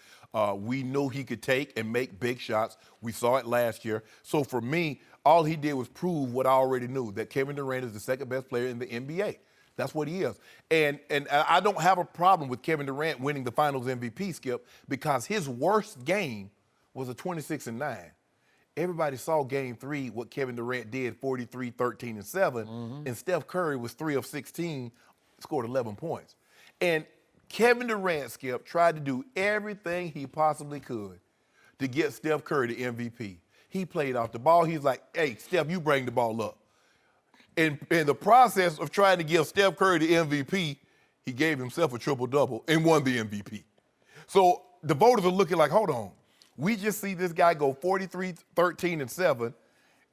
We knew he could take and make big shots. We saw it last year. So for me, all he did was prove what I already knew, that Kevin Durant is the second best player in the NBA. That's what he is. And I don't have a problem with Kevin Durant winning the Finals MVP, Skip, because his worst game was a 26-9. Everybody saw Game 3, what Kevin Durant did, 43, 13, and 7, and Steph Curry was 3 of 16, scored 11 points. And Kevin Durant, Skip, tried to do everything he possibly could to get Steph Curry the MVP. He played off the ball. He's like, hey, Steph, you bring the ball up. In the process of trying to give Steph Curry the MVP, he gave himself a triple-double and won the MVP. So the voters are looking like, hold on. We just see this guy go 43, 13, and 7,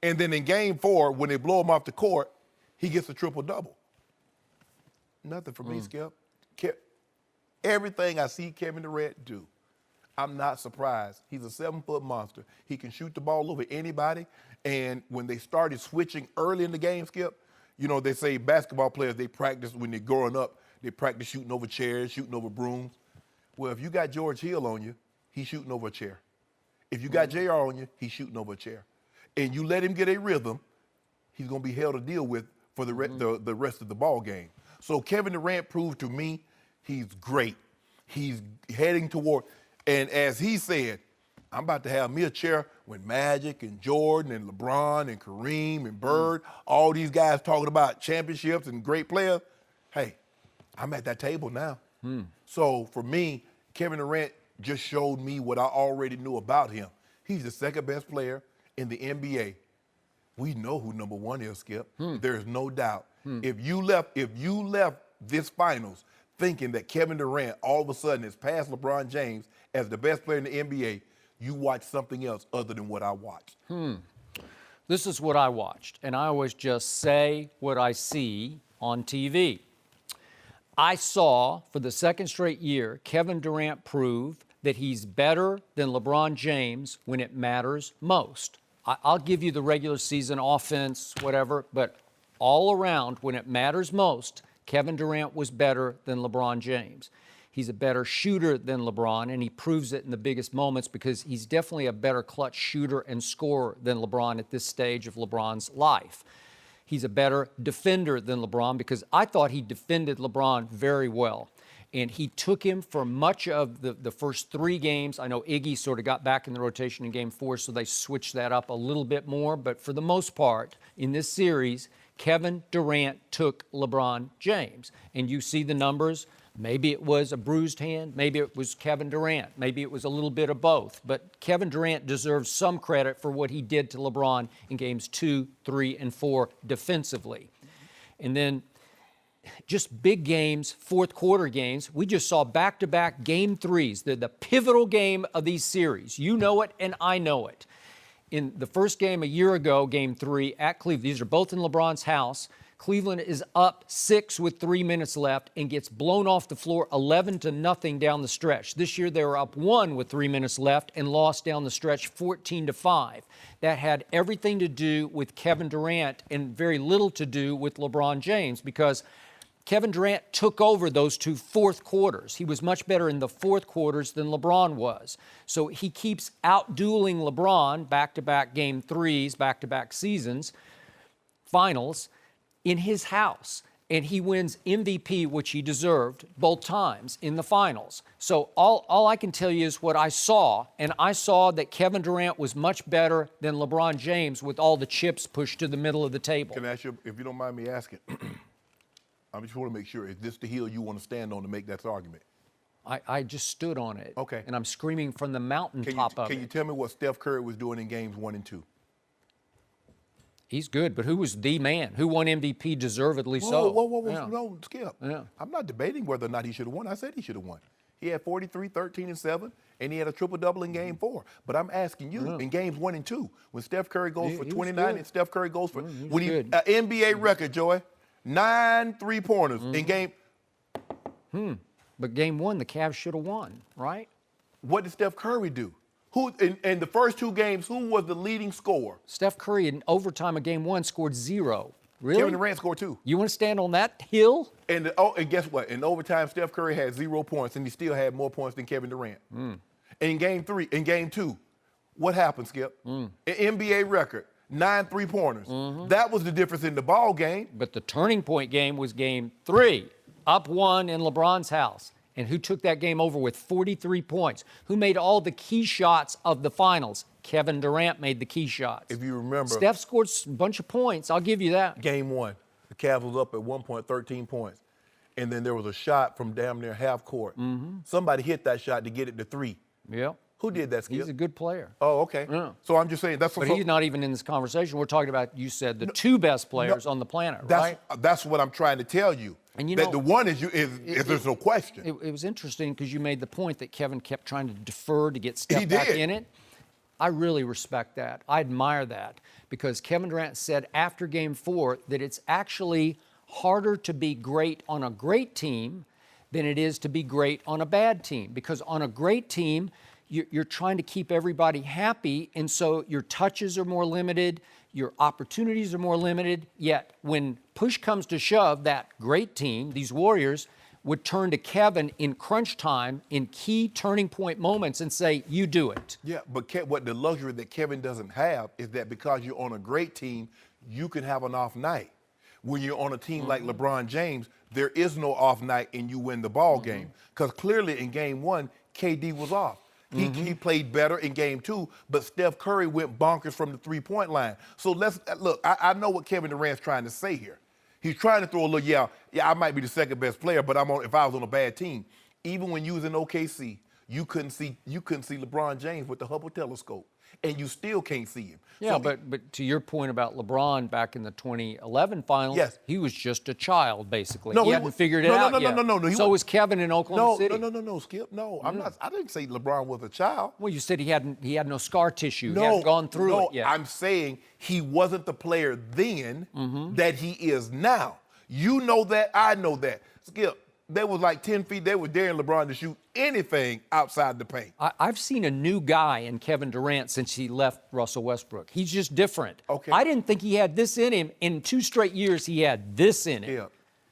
and then in Game 4, when they blow him off the court, he gets a triple-double. Nothing for me, Skip. Everything I see Kevin Durant do, I'm not surprised. He's a 7-foot monster. He can shoot the ball over anybody, and when they started switching early in the game, Skip, they say basketball players, they practice when they're growing up, they practice shooting over chairs, shooting over brooms. Well, if you got George Hill on you, he's shooting over a chair. If you got JR on you, he's shooting over a chair. And you let him get a rhythm, he's going to be hell to deal with for the rest of the ball game. So Kevin Durant proved to me he's great. He's heading toward, and as he said, I'm about to have me a chair when Magic and Jordan and LeBron and Kareem and Bird, all these guys talking about championships and great players. Hey, I'm at that table now. So for me, Kevin Durant just showed me what I already knew about him. He's the second best player in the NBA. We know who number 1 is, Skip. There's no doubt. If you left this finals thinking that Kevin Durant all of a sudden is past LeBron James as the best player in the NBA, you watched something else other than what I watched. This is what I watched, and I always just say what I see on TV. I saw, for the second straight year, Kevin Durant prove that he's better than LeBron James when it matters most. I'll give you the regular season offense, whatever, but all around, when it matters most, Kevin Durant was better than LeBron James. He's a better shooter than LeBron, and he proves it in the biggest moments because he's definitely a better clutch shooter and scorer than LeBron at this stage of LeBron's life. He's a better defender than LeBron because I thought he defended LeBron very well. And he took him for much of the first 3 games. I know Iggy sort of got back in the rotation in Game 4, so they switched that up a little bit more. But for the most part, in this series, Kevin Durant took LeBron James. And you see the numbers. Maybe it was a bruised hand. Maybe it was Kevin Durant. Maybe it was a little bit of both. But Kevin Durant deserves some credit for what he did to LeBron in Games 2, 3, and 4 defensively. And then just big games, fourth quarter games. We just saw back-to-back Game 3s. They're the pivotal game of these series. You know it, and I know it. In the first game a year ago, Game 3 at Cleveland, these are both in LeBron's house. Cleveland is up 6 with 3 minutes left and gets blown off the floor 11-0 down the stretch. This year they were up 1 with 3 minutes left and lost down the stretch 14-5. That had everything to do with Kevin Durant and very little to do with LeBron James, because Kevin Durant took over those 2 fourth quarters. He was much better in the fourth quarters than LeBron was. So he keeps out-dueling LeBron, back-to-back Game 3s, back-to-back seasons, finals, in his house. And he wins MVP, which he deserved both times in the finals. So all I can tell you is what I saw, and I saw that Kevin Durant was much better than LeBron James with all the chips pushed to the middle of the table. Can I ask you, if you don't mind me asking, I just want to make sure, is this the hill you want to stand on to make that argument? I just stood on it. Okay. And I'm screaming from the mountaintop of it. Can you tell me what Steph Curry was doing in Games 1 and 2? He's good, but who was the man? Who won MVP deservedly so? Whoa, Yeah. no, Skip. Yeah. I'm not debating whether or not he should have won. I said he should have won. He had 43, 13, and 7, and he had a triple-double in Game 4. But I'm asking you, in Games 1 and 2, when Steph Curry goes for he was 29 good. and Steph Curry goes for, he was when he, good. NBA record, Joey, 9 3-pointers in game. But Game 1, the Cavs should have won, right? What did Steph Curry do? Who in the first 2 games, who was the leading scorer? Steph Curry in overtime of Game 1 scored 0. Really? Kevin Durant scored 2. You want to stand on that hill? And guess what? In overtime, Steph Curry had 0 points, and he still had more points than Kevin Durant. In Game 2, what happened, Skip? An NBA record, 9 3-pointers. That was the difference in the ball game. But the turning point game was Game 3, up 1 in LeBron's house. And who took that game over with 43 points? Who made all the key shots of the finals? Kevin Durant made the key shots. If you remember, Steph scored a bunch of points. I'll give you that. Game 1, the Cavs was up at 1 point, 13 points. And then there was a shot from damn near half court. Somebody hit that shot to get it to 3. Yeah. Who did that, Skip? He's a good player. Oh, okay. Yeah. So I'm just saying that's But he's not even in this conversation. We're talking about, you said, the 2 best players on the planet, right? That's what I'm trying to tell you. And you that know, the one is there's no question. It was interesting because you made the point that Kevin kept trying to defer to get Steph He back did. in it. I really respect that. I admire that, because Kevin Durant said after Game 4 that it's actually harder to be great on a great team than it is to be great on a bad team. Because on a great team, you're trying to keep everybody happy, and so your touches are more limited, your opportunities are more limited, yet when push comes to shove, that great team, these Warriors, would turn to Kevin in crunch time, in key turning point moments, and say, you do it. Yeah, but what the luxury that Kevin doesn't have is that because you're on a great team, you can have an off night. When you're on a team like LeBron James, there is no off night and you win the ball game. Because clearly in Game 1, KD was off. He played better in Game 2, but Steph Curry went bonkers from the three-point line. So let's look. I know what Kevin Durant's trying to say here. He's trying to throw a little, yeah, I might be the second best player, but if I was on a bad team. Even when you was in OKC, you couldn't see LeBron James with the Hubble telescope, and you still can't see him. Yeah, So but to your point about LeBron back in the 2011 finals, Yes. he was just a child, basically. No, he he hadn't wa- figured it no, no, out no, yet. no, no, no, he So wa- was Kevin in Oklahoma City. No, Skip. No, I'm not. I didn't say LeBron was a child. Well, you said he had no scar tissue. He hadn't gone through it yet. I'm saying he wasn't the player then that he is now. You know that. I know that. Skip, they was like 10 feet. They were daring LeBron to shoot anything outside the paint. I've seen a new guy in Kevin Durant since he left Russell Westbrook. He's just different. Okay. I didn't think he had this in him. In 2 straight years, he had this in him. Yeah.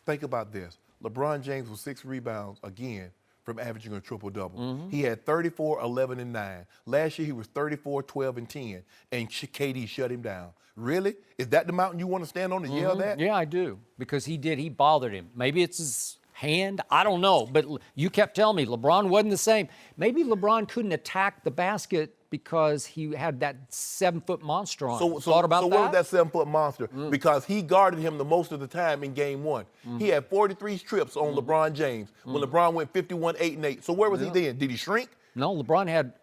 Think about this. LeBron James was 6 rebounds again from averaging a triple-double. He had 34, 11, and 9. Last year, he was 34, 12, and 10, and KD shut him down. Really? Is that the mountain you want to stand on and yell that? Yeah, I do, because he bothered him. Maybe it's hand? I don't know. But you kept telling me LeBron wasn't the same. Maybe LeBron couldn't attack the basket because he had that 7-foot monster on him. Thought about so that? what was that 7-foot monster? Because he guarded him the most of the time in game one. He had 43 trips on LeBron James when LeBron went 51, 8, and 8. So where was he then? Did he shrink? No, LeBron had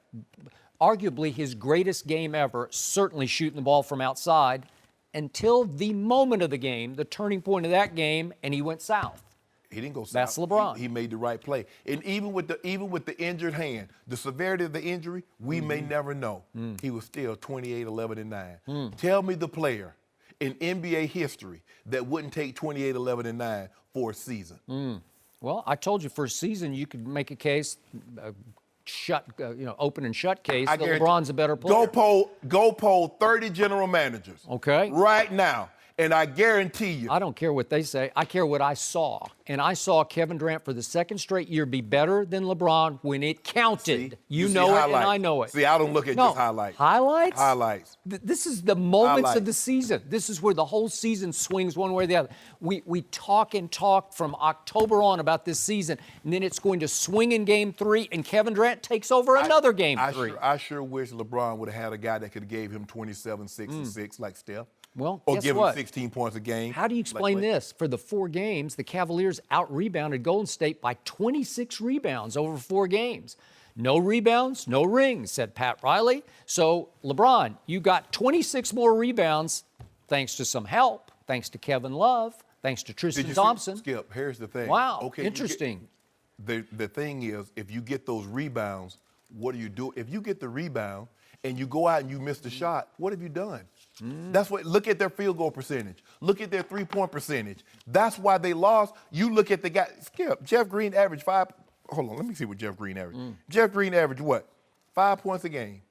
arguably his greatest game ever, certainly shooting the ball from outside, until the moment of the game, the turning point of that game, and he went south. He didn't go south. That's LeBron. He made the right play. And even with the injured hand, the severity of the injury, we may never know. He was still 28, 11, and 9. Tell me the player in NBA history that wouldn't take 28, 11, and 9 for a season. Well, I told you for a season you could make a case, open and shut case that LeBron's a better player. Go poll 30 general managers. Okay. Right now. And I guarantee you. I don't care what they say. I care what I saw. And I saw Kevin Durant for the second straight year be better than LeBron when it counted. See, you see know it, highlights. and I know it. See, I don't look at just highlights. Highlights? Highlights. This is the moments of Highlights. the season. This is where the whole season swings one way or the other. We talk and talk from October on about this season, and then it's going to swing in Game 3, and Kevin Durant takes over another Game 3. I sure wish LeBron would have had a guy that could have gave him 27, 6, and 6 like Steph. Well, or guess give what? him 16 points a game. How do you explain this? For the 4 games, the Cavaliers out-rebounded Golden State by 26 rebounds over 4 games. No rebounds, no rings, said Pat Riley. So, LeBron, you got 26 more rebounds thanks to some help, thanks to Kevin Love, thanks to Tristan Thompson. Skip, here's the thing. Wow, okay, interesting. The thing is, if you get those rebounds, what do you do? If you get the rebound and you go out and you miss the shot, what have you done? That's what. Look at their field goal percentage. Look at their three-point percentage. That's why they lost. You look at the guy. Skip. Jeff Green averaged 5. Hold on. Let me see what Jeff Green averaged. Jeff Green averaged what? 5 points a game.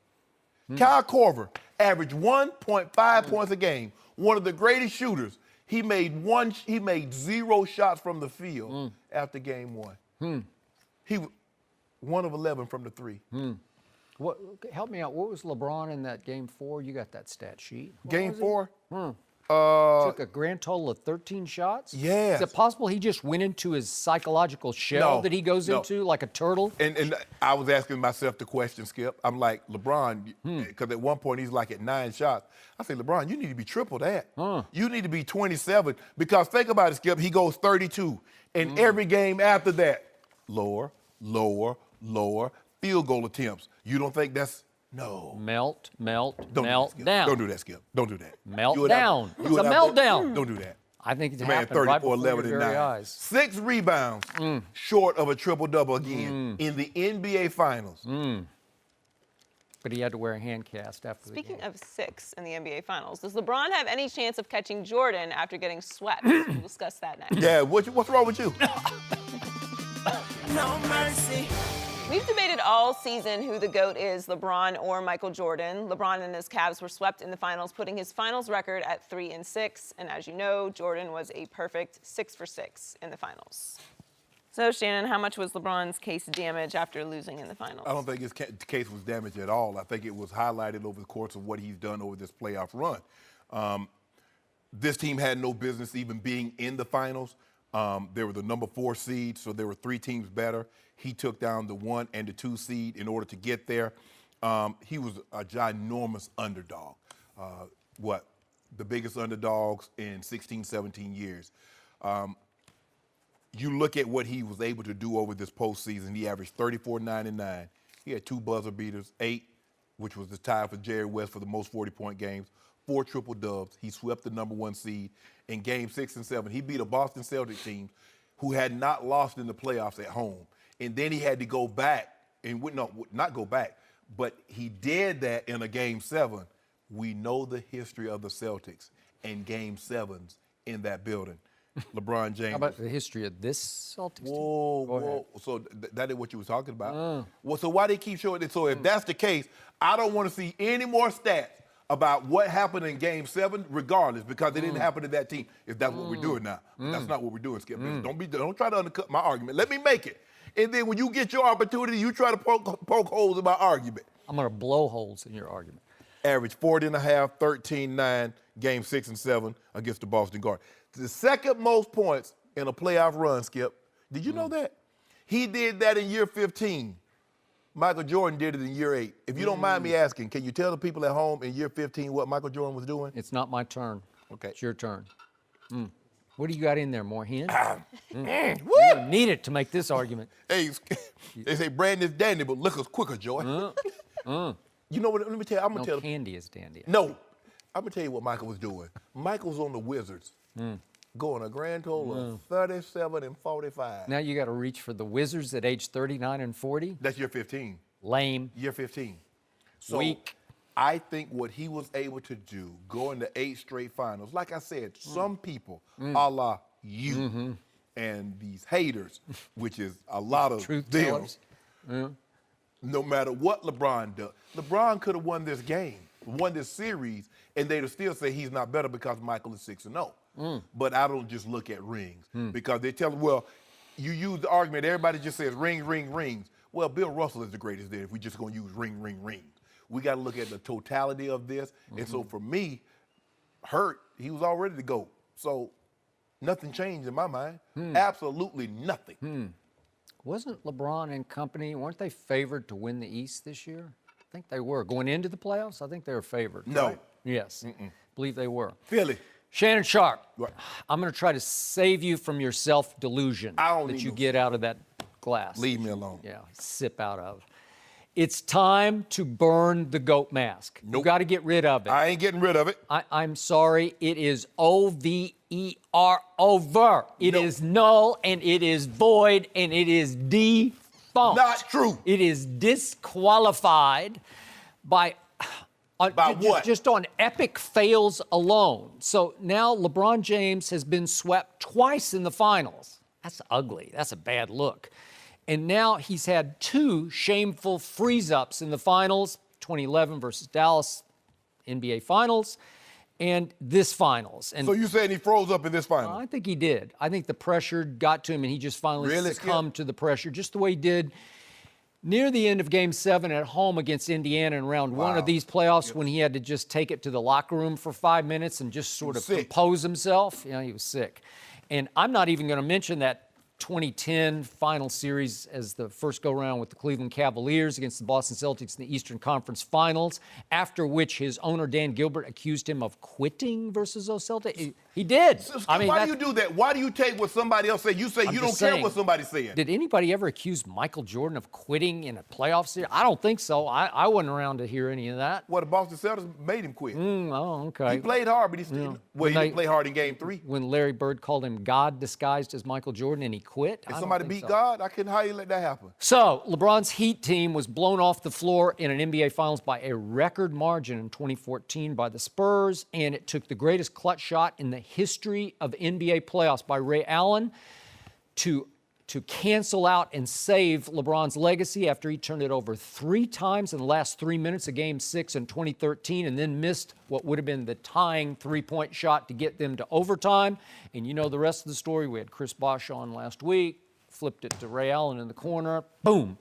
Kyle Korver averaged 1.5 points a game. One of the greatest shooters. He made 0 shots from the field after game 1. He 1 of 11 from the 3. Help me out. What was LeBron in that Game 4? You got that stat sheet. Game 4? Took a grand total of 13 shots? Yes. Is it possible he just went into his psychological shell that he goes into like a turtle? And I was asking myself the question, Skip. I'm like, LeBron, because at one point he's like at 9 shots. I say, LeBron, you need to be triple that. You need to be 27. Because think about it, Skip. He goes 32. And every game after that, lower, lower, lower, field goal attempts. You don't think that's Melt Don't do down. that, Skip. Don't do that. Melt down. It's a meltdown. Don't do that. I think it's Man, happened 34, right before 11, your and very 9. eyes. 6 rebounds short of a triple-double again in the NBA Finals. But he had to wear a hand cast after the game. Speaking of 6 in the NBA Finals, does LeBron have any chance of catching Jordan after getting swept? We'll discuss that next. Yeah, what's wrong with you? No mercy. We've debated all season who the GOAT is, LeBron or Michael Jordan. LeBron and his Cavs were swept in the finals, putting his finals record at 3-6. And as you know, Jordan was a perfect 6 for 6 in the finals. So, Shannon, how much was LeBron's case damaged after losing in the finals? I don't think his case was damaged at all. I think it was highlighted over the course of what he's done over this playoff run. This team had no business even being in the finals. They were the number 4 seed, so there were 3 teams better. He took down the 1 and the 2 seed in order to get there. He was a ginormous underdog. The biggest underdogs in 16, 17 years. You look at what he was able to do over this postseason. He averaged 34, 9, and 9. He had 2 buzzer beaters, 8, which was the tie for Jerry West for the most 40-point games, 4 triple dubs. He swept the number 1 seed in Game 6 and 7. He beat a Boston Celtics team who had not lost in the playoffs at home. And then he had to go back, and not go back, but he did that in a Game 7. We know the history of the Celtics and Game 7s in that building. LeBron James. How about the history of this Celtics team? Whoa. So that is what you were talking about? Well, so why they keep showing it? So if that's the case, I don't want to see any more stats about what happened in Game 7, regardless, because it didn't happen to that team. If that's what we're doing now. That's not what we're doing, Skip. Don't try to undercut my argument. Let me make it. And then when you get your opportunity, you try to poke holes in my argument. I'm going to blow holes in your argument. Average 40.5, 13-9, Game 6 and 7 against the Boston Guard. The second most points in a playoff run, Skip. Did you know that? He did that in year 15. Michael Jordan did it in year 8. If you don't mind me asking, can you tell the people at home in year 15 what Michael Jordan was doing? It's not my turn. Okay. It's your turn. What do you got in there? More hints? Woo! You need it to make this argument. Hey, they say brand is dandy, but liquor's quicker, Joy. You know what? Let me tell you. I'm gonna No, tell. candy is dandy. No, I'm gonna tell you what Michael was doing. Michael's on the Wizards, going a grand total of 37 and 45. Now you got to reach for the Wizards at age 39 and 40. That's year 15. Lame. Year 15. So Weak. I think what he was able to do, going to 8 straight finals, like I said, some people, a la you and these haters, which is a lot of Truth them, tellers. no matter what LeBron does, LeBron could have won this game, won this series, and they'd have still say he's not better because Michael is 6-0. But I don't just look at rings because they tell, well, you use the argument, everybody just says rings, rings, rings. Well, Bill Russell is the greatest there if we're just going to use ring, ring, rings. We got to look at the totality of this. And so for me, Hurt, he was already the GOAT. So nothing changed in my mind. Absolutely nothing. Wasn't LeBron and company, weren't they favored to win the East this year? I think they were. Going into the playoffs, I think they were favored. No. Right? Yes. Believe they were. Philly. Shannon Sharpe, What? I'm going to try to save you from your self-delusion I don't that need you no- get out of that glass. Leave me alone. Yeah, sip out of. It's time to burn the goat mask. You Nope. got to get rid of it. I ain't getting rid of it. I'm sorry, it is OVER, over. It No. is null and it is void and it is defunct. Not true. It is disqualified by By what? Just on epic fails alone. So now LeBron James has been swept twice in the finals. That's ugly. That's a bad look. And now he's had 2 shameful freeze-ups in the finals, 2011 versus Dallas NBA Finals, and this finals. And So you saying he froze up in this final? I think he did. I think the pressure got to him, and he just finally Really, Skip? succumbed to the pressure, just the way he did near the end of Game 7 at home against Indiana in round 1 of these playoffs when he had to just take it to the locker room for 5 minutes and just sort of sick. compose himself. You know, he was sick. And I'm not even going to mention that 2010 final series as the first go-round with the Cleveland Cavaliers against the Boston Celtics in the Eastern Conference Finals, after which his owner, Dan Gilbert, accused him of quitting versus those Celtics. He did. So, I mean, why do that- you do that? Why do you take what somebody else said? You say I'm you don't just care saying, what somebody said. Did anybody ever accuse Michael Jordan of quitting in a playoff series? I don't think so. I wasn't around to hear any of that. Well, the Boston Celtics made him quit. Oh, okay. He played hard, but he still, well, he When didn't play hard in Game 3. When Larry Bird called him God disguised as Michael Jordan and he quit? I If don't somebody think beat so. God, how you let that happen? So, LeBron's Heat team was blown off the floor in an NBA Finals by a record margin in 2014 by the Spurs, and it took the greatest clutch shot in the history of NBA playoffs by Ray Allen to cancel out and save LeBron's legacy after he turned it over 3 times in the last 3 minutes of Game 6 in 2013 and then missed what would have been the tying 3-point shot to get them to overtime. And you know the rest of the story. We had Chris Bosh on last week, flipped it to Ray Allen in the corner, boom.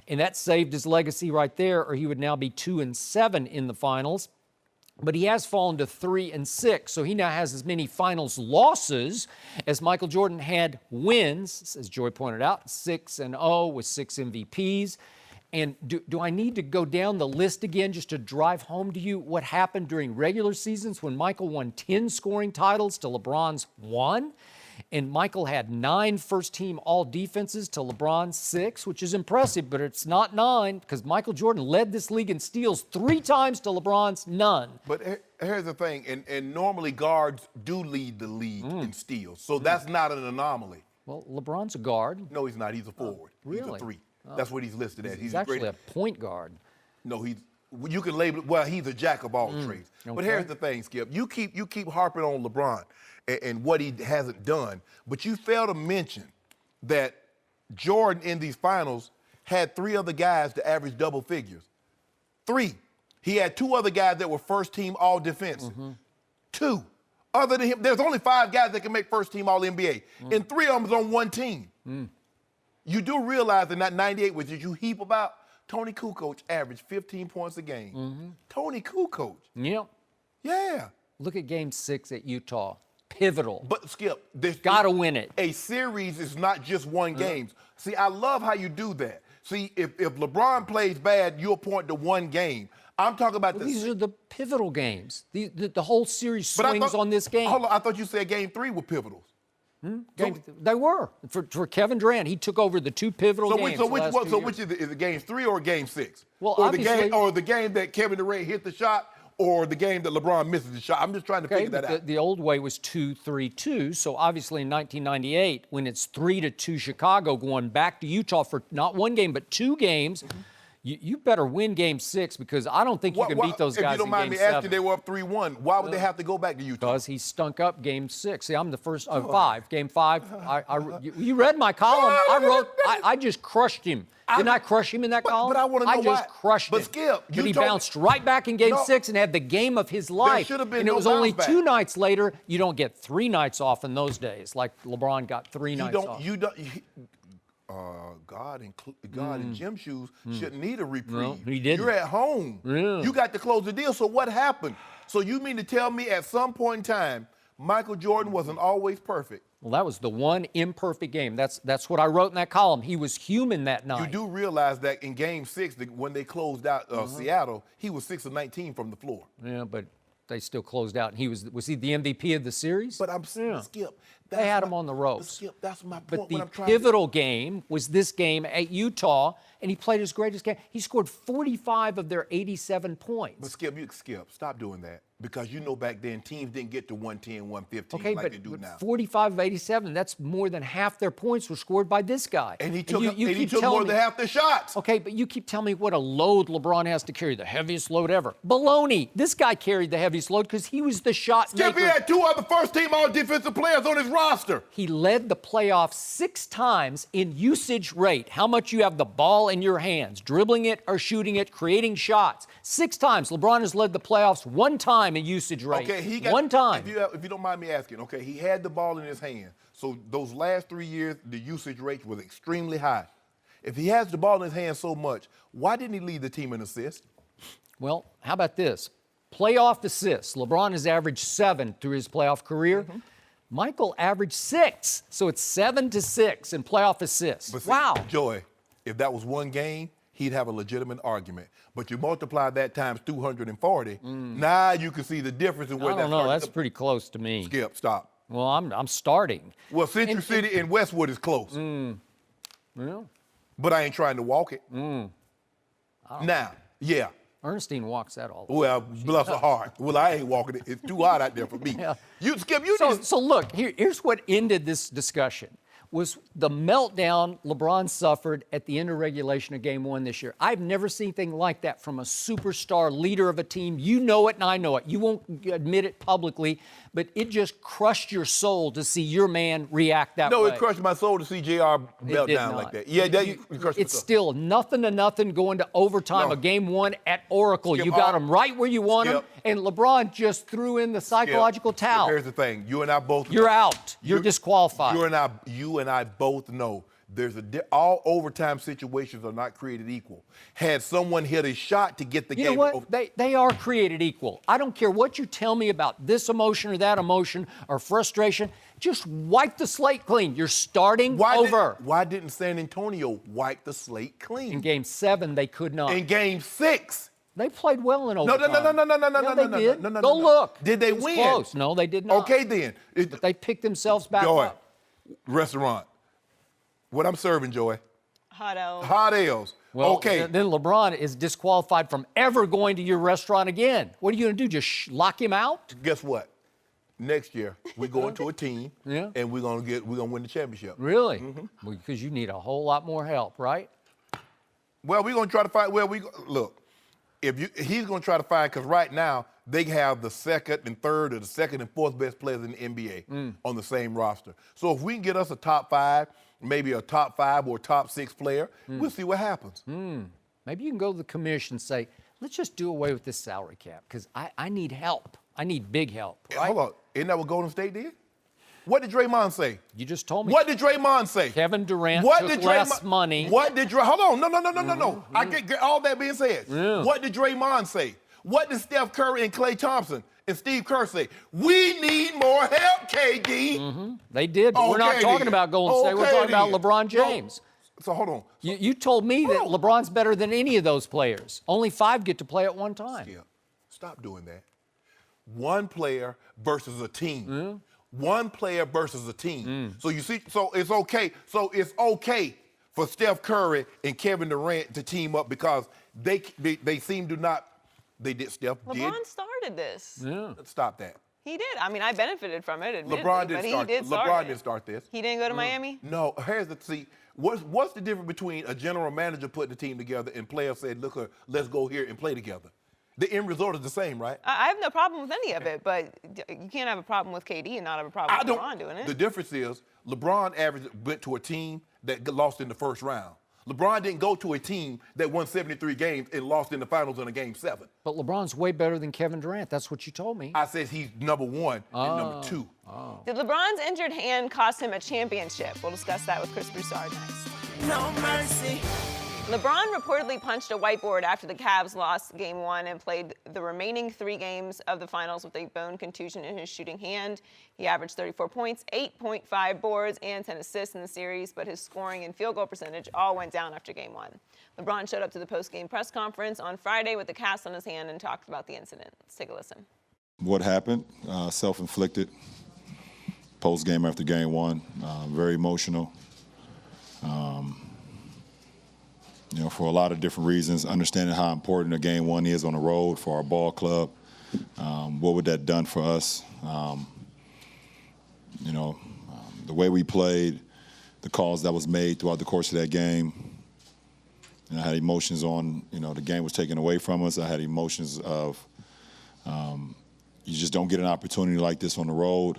And that saved his legacy right there, or he would now be 2-7 in the finals. But he has fallen to 3-6, so he now has as many finals losses as Michael Jordan had wins, as Joy pointed out, 6-0 with 6 MVPs. And do I need to go down the list again just to drive home to you what happened during regular seasons when Michael won 10 scoring titles to LeBron's 1? And Michael had 9 first-team all-defenses to LeBron's 6, which is impressive, but it's not 9 because Michael Jordan led this league in steals 3 times to LeBron's none. But here's the thing, and normally guards do lead the league in steals, so that's not an anomaly. Well, LeBron's a guard. No, he's not. He's a forward. He's really? a 3. That's what he's listed as. He's the actually greatest. a point guard. No, you can label it, well, he's a jack of all trades. But okay. here's the thing, Skip. You keep harping on LeBron and what he hasn't done, but you fail to mention that Jordan in these finals had 3 other guys to average double figures. 3. He had 2 other guys that were first team all defensive. 2. Other than him, there's only 5 guys that can make first team all NBA, and 3 of them was on one team. You do realize in that 98, which you heap about, Tony Kukoc averaged 15 points a game. Tony Kukoc. Yep. Yeah. Look at Game 6 at Utah. pivotal. But Skip, Got to win it. A series is not just one game. See, I love how you do that. See, if LeBron plays bad, you'll point to one game. I'm talking about These are the pivotal games. The whole series swings on this game. Hold on, I thought you said game 3 were pivotals. They were for Kevin Durant. He took over the 2 pivotal games. Which is it game 3 or game 6? Well, or obviously, the game that Kevin Durant hit the shot, or the game that LeBron misses the shot. I'm just trying to figure that out. The old way was 2-3-2. So obviously in 1998, when it's 3-2 Chicago going back to Utah for not one game but 2 games. You better win Game 6 because I don't think you can beat those guys in Game 7. If you don't mind me asking, they were up 3-1. Why would they have to go back to Utah? Because he stunk up Game 6. See, I'm the first of 5. Game 5, you read my column. I just crushed him. Didn't I crush him in that column? But I want to know why. I just crushed him. But Skip, but he bounced right back in Game 6 and had the game of his life. There should have been and it was no only bounce 2 back. nights later. You don't get 3 nights off in those days, like LeBron got 3 nights off. God in gym shoes shouldn't need a reprieve. No, he didn't. You're at home. Yeah. You got to close the deal. So what happened? So you mean to tell me at some point in time, Michael Jordan wasn't always perfect? Well, that was the one imperfect game. That's what I wrote in that column. He was human that night. You do realize that in Game 6, when they closed out Seattle, he was 6 of 19 from the floor. Yeah, but they still closed out. And was he the MVP of the series? But I'm saying, Skip, they had him on the ropes. Skip, that's my But point. the pivotal game was this game at Utah, and he played his greatest game. He scored 45 of their 87 points. But Skip, stop doing that. Because you know back then teams didn't get to 110, 115 Okay, like they do now. 45 of 87, that's more than half their points were scored by this guy. And he took more than half their shots. Okay, but you keep telling me what a load LeBron has to carry, the heaviest load ever. Baloney. This guy carried the heaviest load because he was the shot maker. Skip, he had 2 other first-team all-defensive players on his roster. He led the playoffs 6 times in usage rate. How much you have the ball in your hands, dribbling it or shooting it, creating shots. 6 times. LeBron has led the playoffs 1 time in usage rate. Okay, he got 1 time. If you don't mind me asking, okay, he had the ball in his hand. So those last 3 years, the usage rate was extremely high. If he has the ball in his hand so much, why didn't he lead the team in assists? Well, how about this? Playoff assists. LeBron has averaged 7 through his playoff career. Michael averaged 6. So it's 7-6 in playoff assists. But see, wow. Joy, if that was one game, he'd have a legitimate argument. But you multiply that times 240, now you can see the difference in where I don't know. That's pretty close to me. Skip, stop. Well, I'm starting. Well, Century City and Westwood is close. Well, But I ain't trying to walk it. Now, yeah. Ernestine walks that all the Well, bless her heart. Well, I ain't walking it. It's too hot out there for me. Yeah. Skip, So look, here's what ended this discussion. Was the meltdown LeBron suffered at the end of regulation of Game 1 this year. I've never seen anything like that from a superstar leader of a team. You know it and I know it. You won't admit it publicly, but it just crushed your soul to see your man react that way. No, it crushed my soul to see JR melt down like that. Yeah, it's still 0-0 going to overtime No. of Game 1 at Oracle. Skip, you got him right where you want him, Skip. and LeBron just threw in the psychological towel. Here's the thing. You and I both You're know. out. You're disqualified. You and I both know all overtime situations are not created equal. Had someone hit a shot to get the game. You know what? They are created equal. I don't care what you tell me about this emotion or that emotion or frustration. Just wipe the slate clean. You're starting over. Why didn't San Antonio wipe the slate clean? In Game 7, they could not. In Game 6. They played well in overtime. No, they did. Go look. Did they It was win? close. No, they did not. Okay, then. But they picked themselves back Joy, up. restaurant. What I'm serving, Joy? Hot L. Hot ales. Well, okay. then LeBron is disqualified from ever going to your restaurant again. What are you going to do? Just lock him out? Guess what? Next year we're going to a team, Yeah. and we're gonna win the championship. Really? Well, because you need a whole lot more help, right? Well, we're gonna try to find. Look. He's gonna try to find, because right now they have the second and third or the second and fourth best players in the NBA on the same roster. So if we can get us a top 5, maybe a top 5 or top 6 player, we'll see what happens. Maybe you can go to the commission and say, let's just do away with this salary cap because I need help. I need big help. Right? Hold on. Isn't that what Golden State did? What did Draymond say? You just told me. What did Draymond say? Kevin Durant took less money. Hold on. No. I get all that being said. Yeah. What did Draymond say? What did Steph Curry and Klay Thompson and Steve Kerr said, we need more help, KD. They did, but we're not Okay, talking then. about Golden State. We're Okay, talking about then. LeBron No. James. So hold on. You told me that LeBron's better than any of those players. Only 5 get to play at one time. Skip, stop doing that. One player versus a team. One player versus a team. So you see, so it's okay. So it's okay for Steph Curry and Kevin Durant to team up because they seem to not. They did. Steph did. LeBron started this. Yeah. Stop that. He did. I mean, I benefited from it, admittedly, LeBron but didn't he start. did start LeBron it. didn't start this. He didn't go to Miami? No. Here's the see. What's the difference between a general manager putting the team together and players said, "Look, let's go here and play together"? The end result is the same, right? I have no problem with any of it, but you can't have a problem with KD and not have a problem with LeBron doing it. The difference is LeBron went to a team that lost in the first round. LeBron didn't go to a team that won 73 games and lost in the finals in a game 7. But LeBron's way better than Kevin Durant. That's what you told me. I said he's number 1 and number 2. Did LeBron's injured hand cost him a championship? We'll discuss that with Chris Broussard next. No mercy. LeBron reportedly punched a whiteboard after the Cavs lost Game 1 and played the remaining 3 games of the finals with a bone contusion in his shooting hand. He averaged 34 points, 8.5 boards, and 10 assists in the series, but his scoring and field goal percentage all went down after Game 1. LeBron showed up to the post-game press conference on Friday with a cast on his hand and talked about the incident. Let's take a listen. What happened? Self-inflicted. Post-game after Game 1, very emotional. For a lot of different reasons, understanding how important a Game 1 is on the road for our ball club. What would that done for us? The way we played, the calls that was made throughout the course of that game. I had emotions on, the game was taken away from us. I had emotions of you just don't get an opportunity like this on the road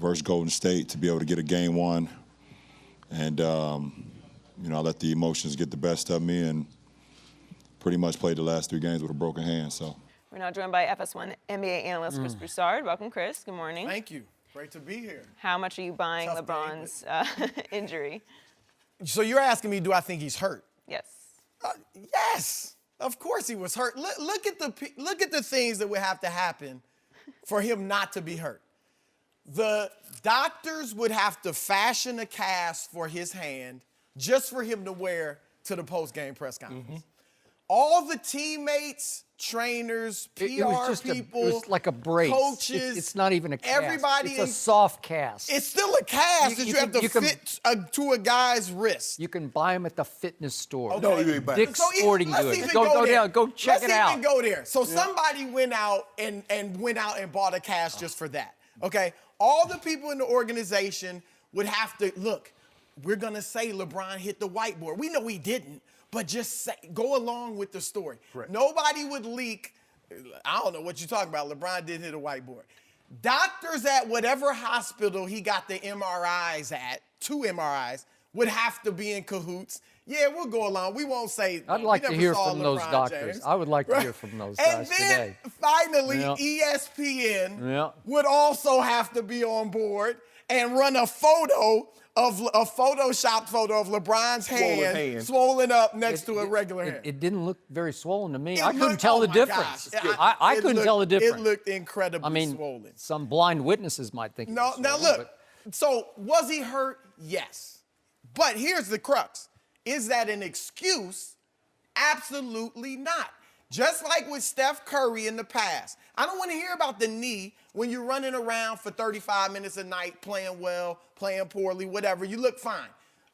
versus Golden State to be able to get a Game 1. And, I let the emotions get the best of me and pretty much played the last 3 games with a broken hand. So We're now joined by FS1 NBA analyst Chris Broussard. Welcome, Chris. Good morning. Thank you. Great to be here. How much are you buying Tough day, LeBron's injury? So you're asking me, do I think he's hurt? Yes. Yes. Of course he was hurt. Look at the things that would have to happen for him not to be hurt. The doctors would have to fashion a cast for his hand just for him to wear to the post-game press conference. All the teammates, trainers, PR It was just people, it was like a brace. coaches. It's not even a cast. Everybody It's a in- soft cast. It's still a cast that you have to fit to a guy's wrist. You can buy them at the fitness store. No, you ain't buying it. Dick's So Sporting let's Goods. even Go there. down. Go check Let's it out. even go there. So somebody went out and bought a cast just for that. Okay? All the people in the organization would have to, look, we're going to say LeBron hit the whiteboard. We know he didn't, but just go along with the story. Correct. Nobody would leak. I don't know what you're talking about. LeBron did hit a whiteboard. Doctors at whatever hospital he got the MRIs at, 2 MRIs, would have to be in cahoots. Yeah, we'll go along. We won't say. I'd we like to never hear saw from those LeBron doctors. James. I would like to hear from those guys And then today. finally, Yeah. ESPN Yeah. would also have to be on board and run a photoshopped photo of LeBron's hand swollen up next to a regular hand. It didn't look very swollen to me. It I couldn't looked- tell oh the my difference. gosh. I It couldn't looked- tell the difference. It looked incredibly I mean, swollen. some blind witnesses might think. it No, was now swollen, look. So was he hurt? Yes. But here's the crux. Is that an excuse? Absolutely not. Just like with Steph Curry in the past. I don't want to hear about the knee when you're running around for 35 minutes a night, playing well, playing poorly, whatever. You look fine.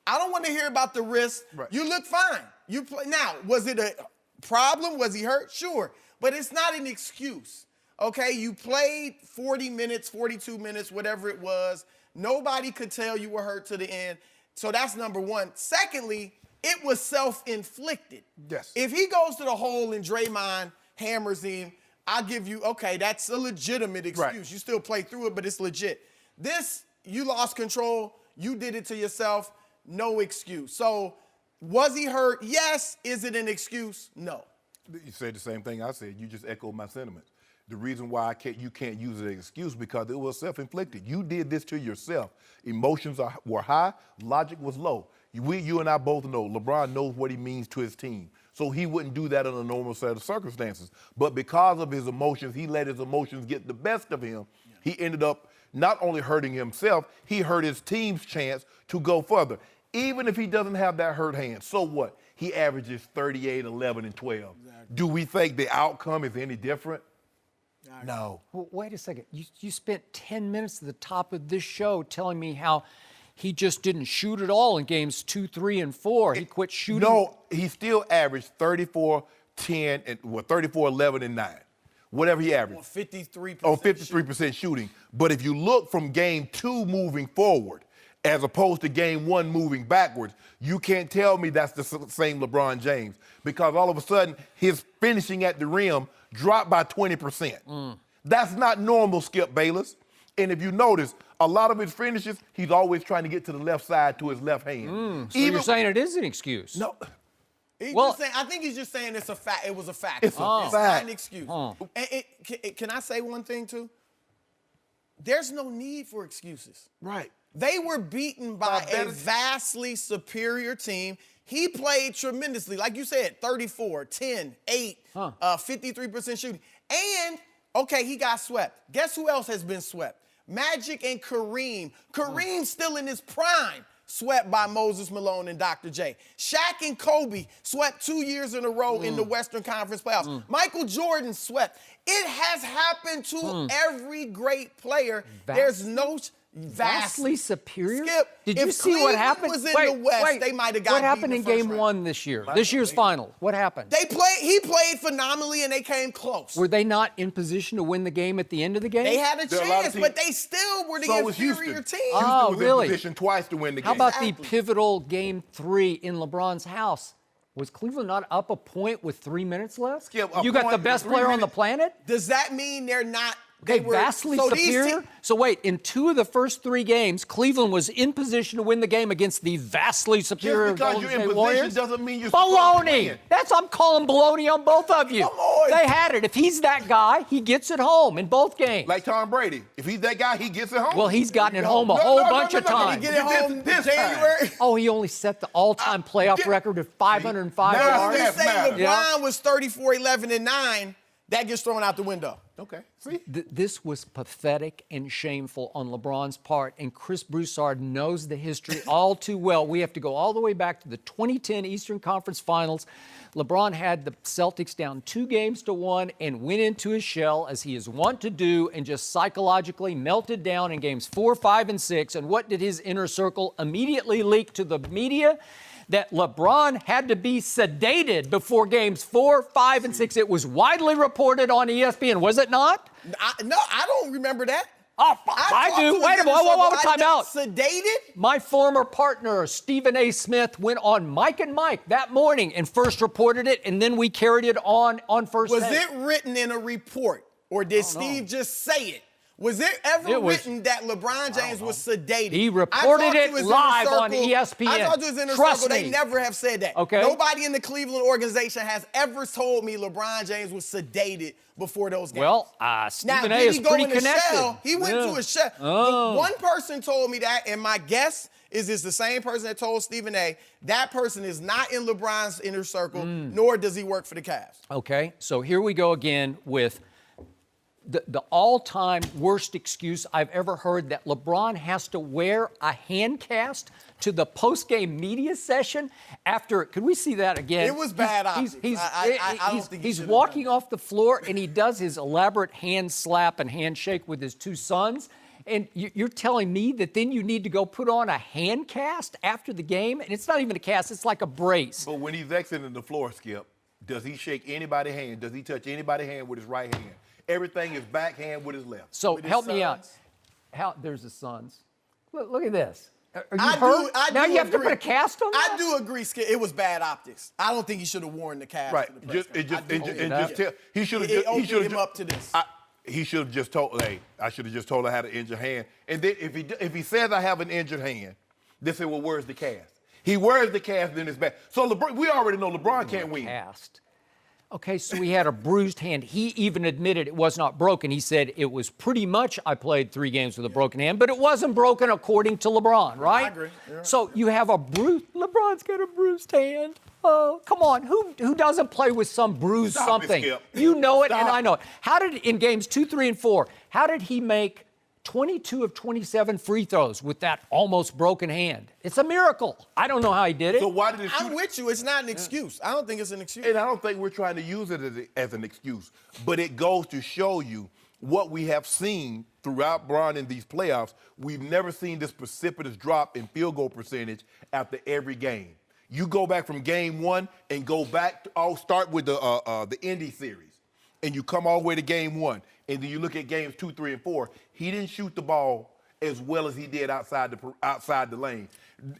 I don't want to hear about the wrist. Right. You look fine. You play. Now, was it a problem? Was he hurt? Sure. But it's not an excuse. Okay? You played 40 minutes, 42 minutes, whatever it was. Nobody could tell you were hurt to the end. So that's number one. Secondly, it was self-inflicted. Yes. If he goes to the hole and Draymond hammers him, I'll give you, okay, that's a legitimate excuse. Right. You still play through it, but it's legit. This, you lost control. You did it to yourself. No excuse. So was he hurt? Yes. Is it an excuse? No. You said the same thing I said. You just echoed my sentiments. The reason why you can't use it as an excuse because it was self-inflicted. You did this to yourself. Emotions were high. Logic was low. You and I both know LeBron knows what he means to his team. so he wouldn't do that under a normal set of circumstances. But because of his emotions, he let his emotions get the best of him. He ended up not only hurting himself, he hurt his team's chance to go further. Even if he doesn't have that hurt hand, so what? He averages 38, 11, and 12. Exactly. Do we think the outcome is any different? No. Well, wait a second. You spent 10 minutes at the top of this show telling me how he just didn't shoot at all in games 2, 3, and 4. He quit shooting. No, he still averaged 34, 10, and 34, 11, and 9. Whatever he averaged. On 53%. On 53% shooting. But if you look from game 2 moving forward, as opposed to game 1 moving backwards, you can't tell me that's the same LeBron James, because all of a sudden his finishing at the rim dropped by 20%. That's not normal, Skip Bayless. And if you notice, a lot of his finishes, he's always trying to get to the left side to his left hand. So you're saying it is an excuse? No. I think he's just saying it's a fact. It was a fact. It's a fact. Not an excuse. And can I say one thing too? There's no need for excuses. Right. They were beaten by a vastly superior team. He played tremendously. Like you said, 34, 10, 8, 53% shooting. And, okay, he got swept. Guess who else has been swept? Magic and Kareem. Kareem's still in his prime, swept by Moses Malone and Dr. J. Shaq and Kobe swept 2 years in a row in the Western Conference playoffs. Michael Jordan swept. It has happened to every great player. There's no... Vastly superior? Skip, Did you see what happened? Was in the West, they might have got What happened in game round. 1 this year? This year's final. What happened? He played phenomenally and they came close. Were they not in position to win the game at the end of the game? They had a chance, but they still were the inferior team. Houston was really? in position twice to win the game. How about the pivotal game 3 in LeBron's house? Was Cleveland not up a point with 3 minutes left? Skip, you got the best player on the planet? Does that mean they're not? They vastly superior? So wait, in 2 of the first 3 games, Cleveland was in position to win the game against the vastly superior Golden State Warriors? Doesn't mean you're baloney. I'm calling baloney on both of you. Come on. They had it. If he's that guy, he gets it home in both games. Like Tom Brady. If he's that guy, he gets it home. Well, he's gotten it home a whole bunch of times. Did he get it home This January? Oh, he only set the all-time playoff record of 505 Now yards. They say LeBron was 34, 11, and 9. That gets thrown out the window. Okay. See? This was pathetic and shameful on LeBron's part, and Chris Broussard knows the history all too well. We have to go all the way back to the 2010 Eastern Conference Finals. LeBron had the Celtics down 2-1 and went into his shell, as he is wont to do, and just psychologically melted down in games 4, 5, and 6. And what did his inner circle immediately leak to the media? That LeBron had to be sedated before games 4, 5, and 6. It was widely reported on ESPN, was it not? No, I don't remember that. Oh, I do. Wait a minute. Whoa, time out. Sedated? My former partner, Stephen A. Smith, went on Mike and Mike that morning and first reported it, and then we carried it on First Was Take. it written in a report, or did Steve just say it? Was it ever written that LeBron James was sedated? He reported it live on ESPN. I talked to his inner circle. They never have said that. Okay. Nobody in the Cleveland organization has ever told me LeBron James was sedated before those games. Well, Stephen A. is pretty connected. Shell? He went to a shell. Oh. One person told me that, and my guess is it's the same person that told Stephen A. That person is not in LeBron's inner circle, nor does he work for the Cavs. Okay, so here we go again with the all-time worst excuse I've ever heard, that LeBron has to wear a hand cast to the post-game media session after. Could we see that again? It was bad optics. I don't think he's walking off the floor, and he does his elaborate hand slap and handshake with his 2 sons. And you're telling me that then you need to go put on a hand cast after the game? And it's not even a cast, it's like a brace. But when he's exiting the floor, Skip, does he shake anybody's hand? Does he touch anybody's hand with his right hand? Everything is backhand with his left. So help me out. There's the Suns. Look at this. Are you hurt? Now you have to put a cast on that? I do agree, Skip. It was bad optics. I don't think he should have worn the cast. Right. He should have opened him up to this. He should have just told, hey, I should have just told her I had an injured hand. And then if he says I have an injured hand, they say, well, where's the cast? He wears the cast, then it's back. So we already know LeBron can't win. Cast. Okay, so he had a bruised hand. He even admitted it was not broken. He said it was pretty much I played 3 games with a broken hand, but it wasn't broken according to LeBron, right? I agree. You're right. So you have a bruised, LeBron's got a bruised hand. Oh, come on. Who doesn't play with some bruised Stop it, something? Skip. You know it, and Stop. I know it. How did, in games 2, 3, and 4, how did he make 22 of 27 free throws with that almost broken hand? It's a miracle. I don't know how he did it. So why did it I'm with you. It's not an excuse. I don't think it's an excuse. And I don't think we're trying to use it as an excuse, but it goes to show you what we have seen throughout Bron in these playoffs. We've never seen this precipitous drop in field goal percentage after every game. You go back from game 1 and go back. I'll start with the Indy series, and you come all the way to game 1, and then you look at games 2, 3, and 4. He didn't shoot the ball as well as he did outside the lane.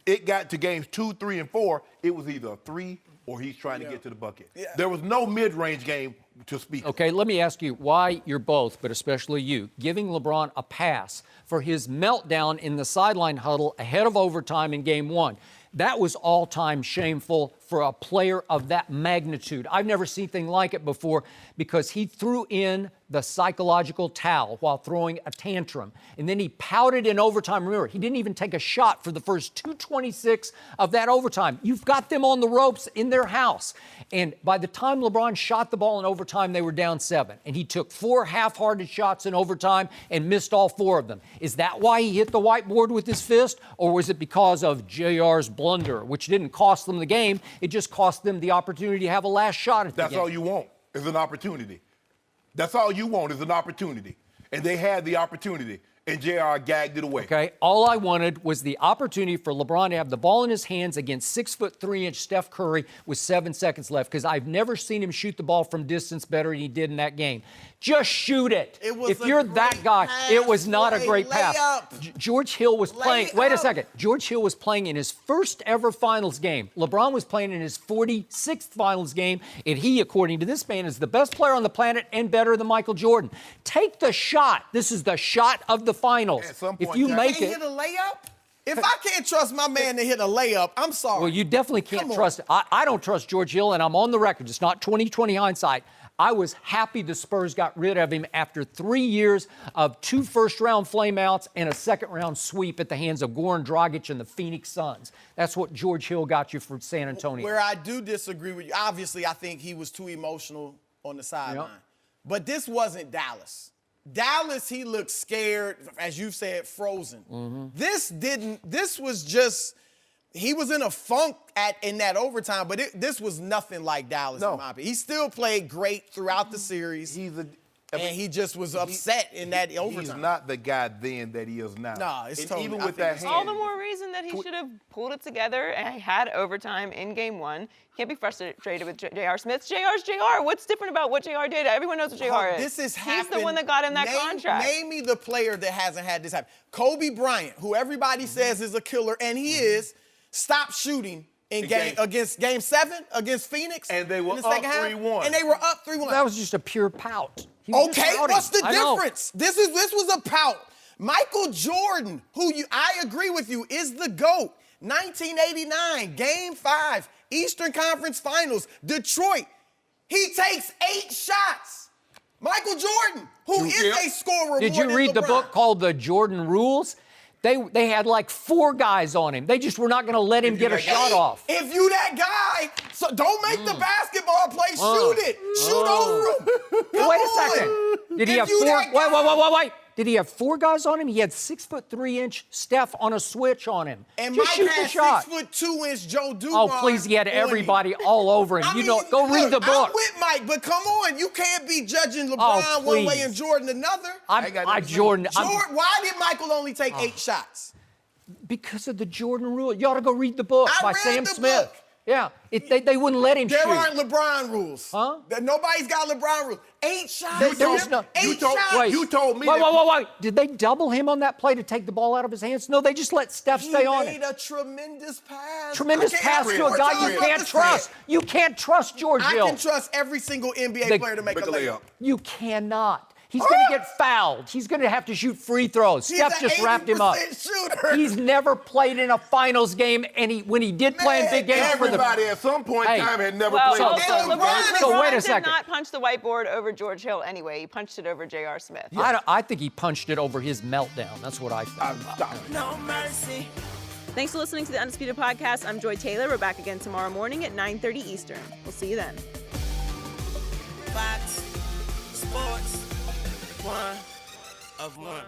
It got to games 2, 3, and 4. It was either a 3 or he's trying to get to the bucket. Yeah. There was no mid-range game to speak of. Okay, let me ask you why you're both, but especially you, giving LeBron a pass for his meltdown in the sideline huddle ahead of overtime in game 1. That was all-time shameful for a player of that magnitude. I've never seen anything like it before because he threw in the psychological towel while throwing a tantrum. And then he pouted in overtime. Remember, he didn't even take a shot for the first 2:26 of that overtime. You've got them on the ropes in their house. And by the time LeBron shot the ball in overtime, they were down 7. And he took 4 half-hearted shots in overtime and missed all 4 of them. Is that why he hit the whiteboard with his fist? Or was it because of JR's blunder, which didn't cost them the game? It just cost them the opportunity to have a last shot at the game. That's all you want is an opportunity. That's all you want is an opportunity. And they had the opportunity, and JR gagged it away. Okay, all I wanted was the opportunity for LeBron to have the ball in his hands against 6'3" Steph Curry with 7 seconds left, because I've never seen him shoot the ball from distance better than he did in that game. Just shoot it. Was if you're great that guy, pass it was not for a great pass. layup. George Hill was playing. Lay Wait a up. second. George Hill was playing in his first ever finals game. LeBron was playing in his 46th finals game, and he, according to this man, is the best player on the planet and better than Michael Jordan. Take the shot. This is the shot of the finals. At some If point, you Jack- make Can't it. hit a layup? If I can't trust my man to hit a layup, I'm sorry. Well, you definitely can't Come on. trust. I don't trust George Hill, and I'm on the record. It's not 20/20 hindsight. I was happy the Spurs got rid of him after 3 years of 2 first-round flameouts and a second-round sweep at the hands of Goran Dragic and the Phoenix Suns. That's what George Hill got you for San Antonio. Where I do disagree with you, obviously, I think he was too emotional on the sideline. Yep. But this wasn't Dallas. Dallas, he looked scared, as you said, frozen. This was just, he was in a funk in that overtime, but this was nothing like Dallas, No. in my opinion. He still played great throughout the series, and he just was upset in that overtime. He's not the guy then that he is now. No, it's and totally- even I with think that it's hand. All the more reason that he should have pulled it together and had overtime in game 1. Can't be frustrated with J.R. Smith. JR's JR. What's different about what JR did? Everyone knows what JR is. This is He's the one that got him that contract. Name me the player that hasn't had this happen. Kobe Bryant, who everybody says is a killer, and he is, stopped shooting in against Game 7 against Phoenix. And they were in the up second half, 3-1. And they were up 3-1. That was just a pure pout. He was just Okay, pouting. what's the I know. difference? This was a pout. Michael Jordan, I agree with you, is the GOAT. 1989, Game 5, Eastern Conference Finals, Detroit. He takes 8 shots. Michael Jordan, who is a scorer. Did more you than read the LeBron. book called The Jordan Rules? They had like 4 guys on him. They just were not going to let him get a shot off. If you that guy, so don't make the basketball play. Shoot it. Shoot over him. Come Wait a on. second. Did he If have you 4? that guy- Wait. Did he have 4 guys on him? He had 6'3" Steph on a switch on him. And just Mike shoot the had shot. 6'2" Joe Dumars. Oh, please, he had on him. everybody all over him. I You mean, know, go read the look, book. I'm with Mike, but come on, you can't be judging LeBron Oh, one way please. and Jordan another. Jordan, Why did Michael only take 8 shots? because of the Jordan rule. You ought to go read the book I by read Sam the Smith. book. Yeah, they wouldn't let him There shoot. aren't LeBron rules. Huh? Nobody's got LeBron rules. 8 shots. There was no. 8 shots. Wait, You told me Wait, that- wait. Did they double him on that play to take the ball out of his hands? No, they just let Steph He stay on made it. a tremendous pass. Tremendous I can't pass have to a more guy times you about can't this trust. man. You can't trust George I Hill. can trust every single NBA They- player to make a Make a layup. layup. You cannot. He's going to get fouled. He's going to have to shoot free throws. He's Steph an just wrapped him up. 80% shooter. He's never played in a finals game, and when he did play in big games for the Everybody at some point in Hey. time had never Well, played in a so- finals LeBron- game. So wait a did second. not punch the whiteboard over George Hill anyway. He punched it over J.R. Smith. I think he punched it over his meltdown. That's what I think. Stop it. No mercy. Thanks for listening to the Undisputed Podcast. I'm Joy Taylor. We're back again tomorrow morning at 9:30 Eastern. We'll see you then. Fox Sports 1 of 1.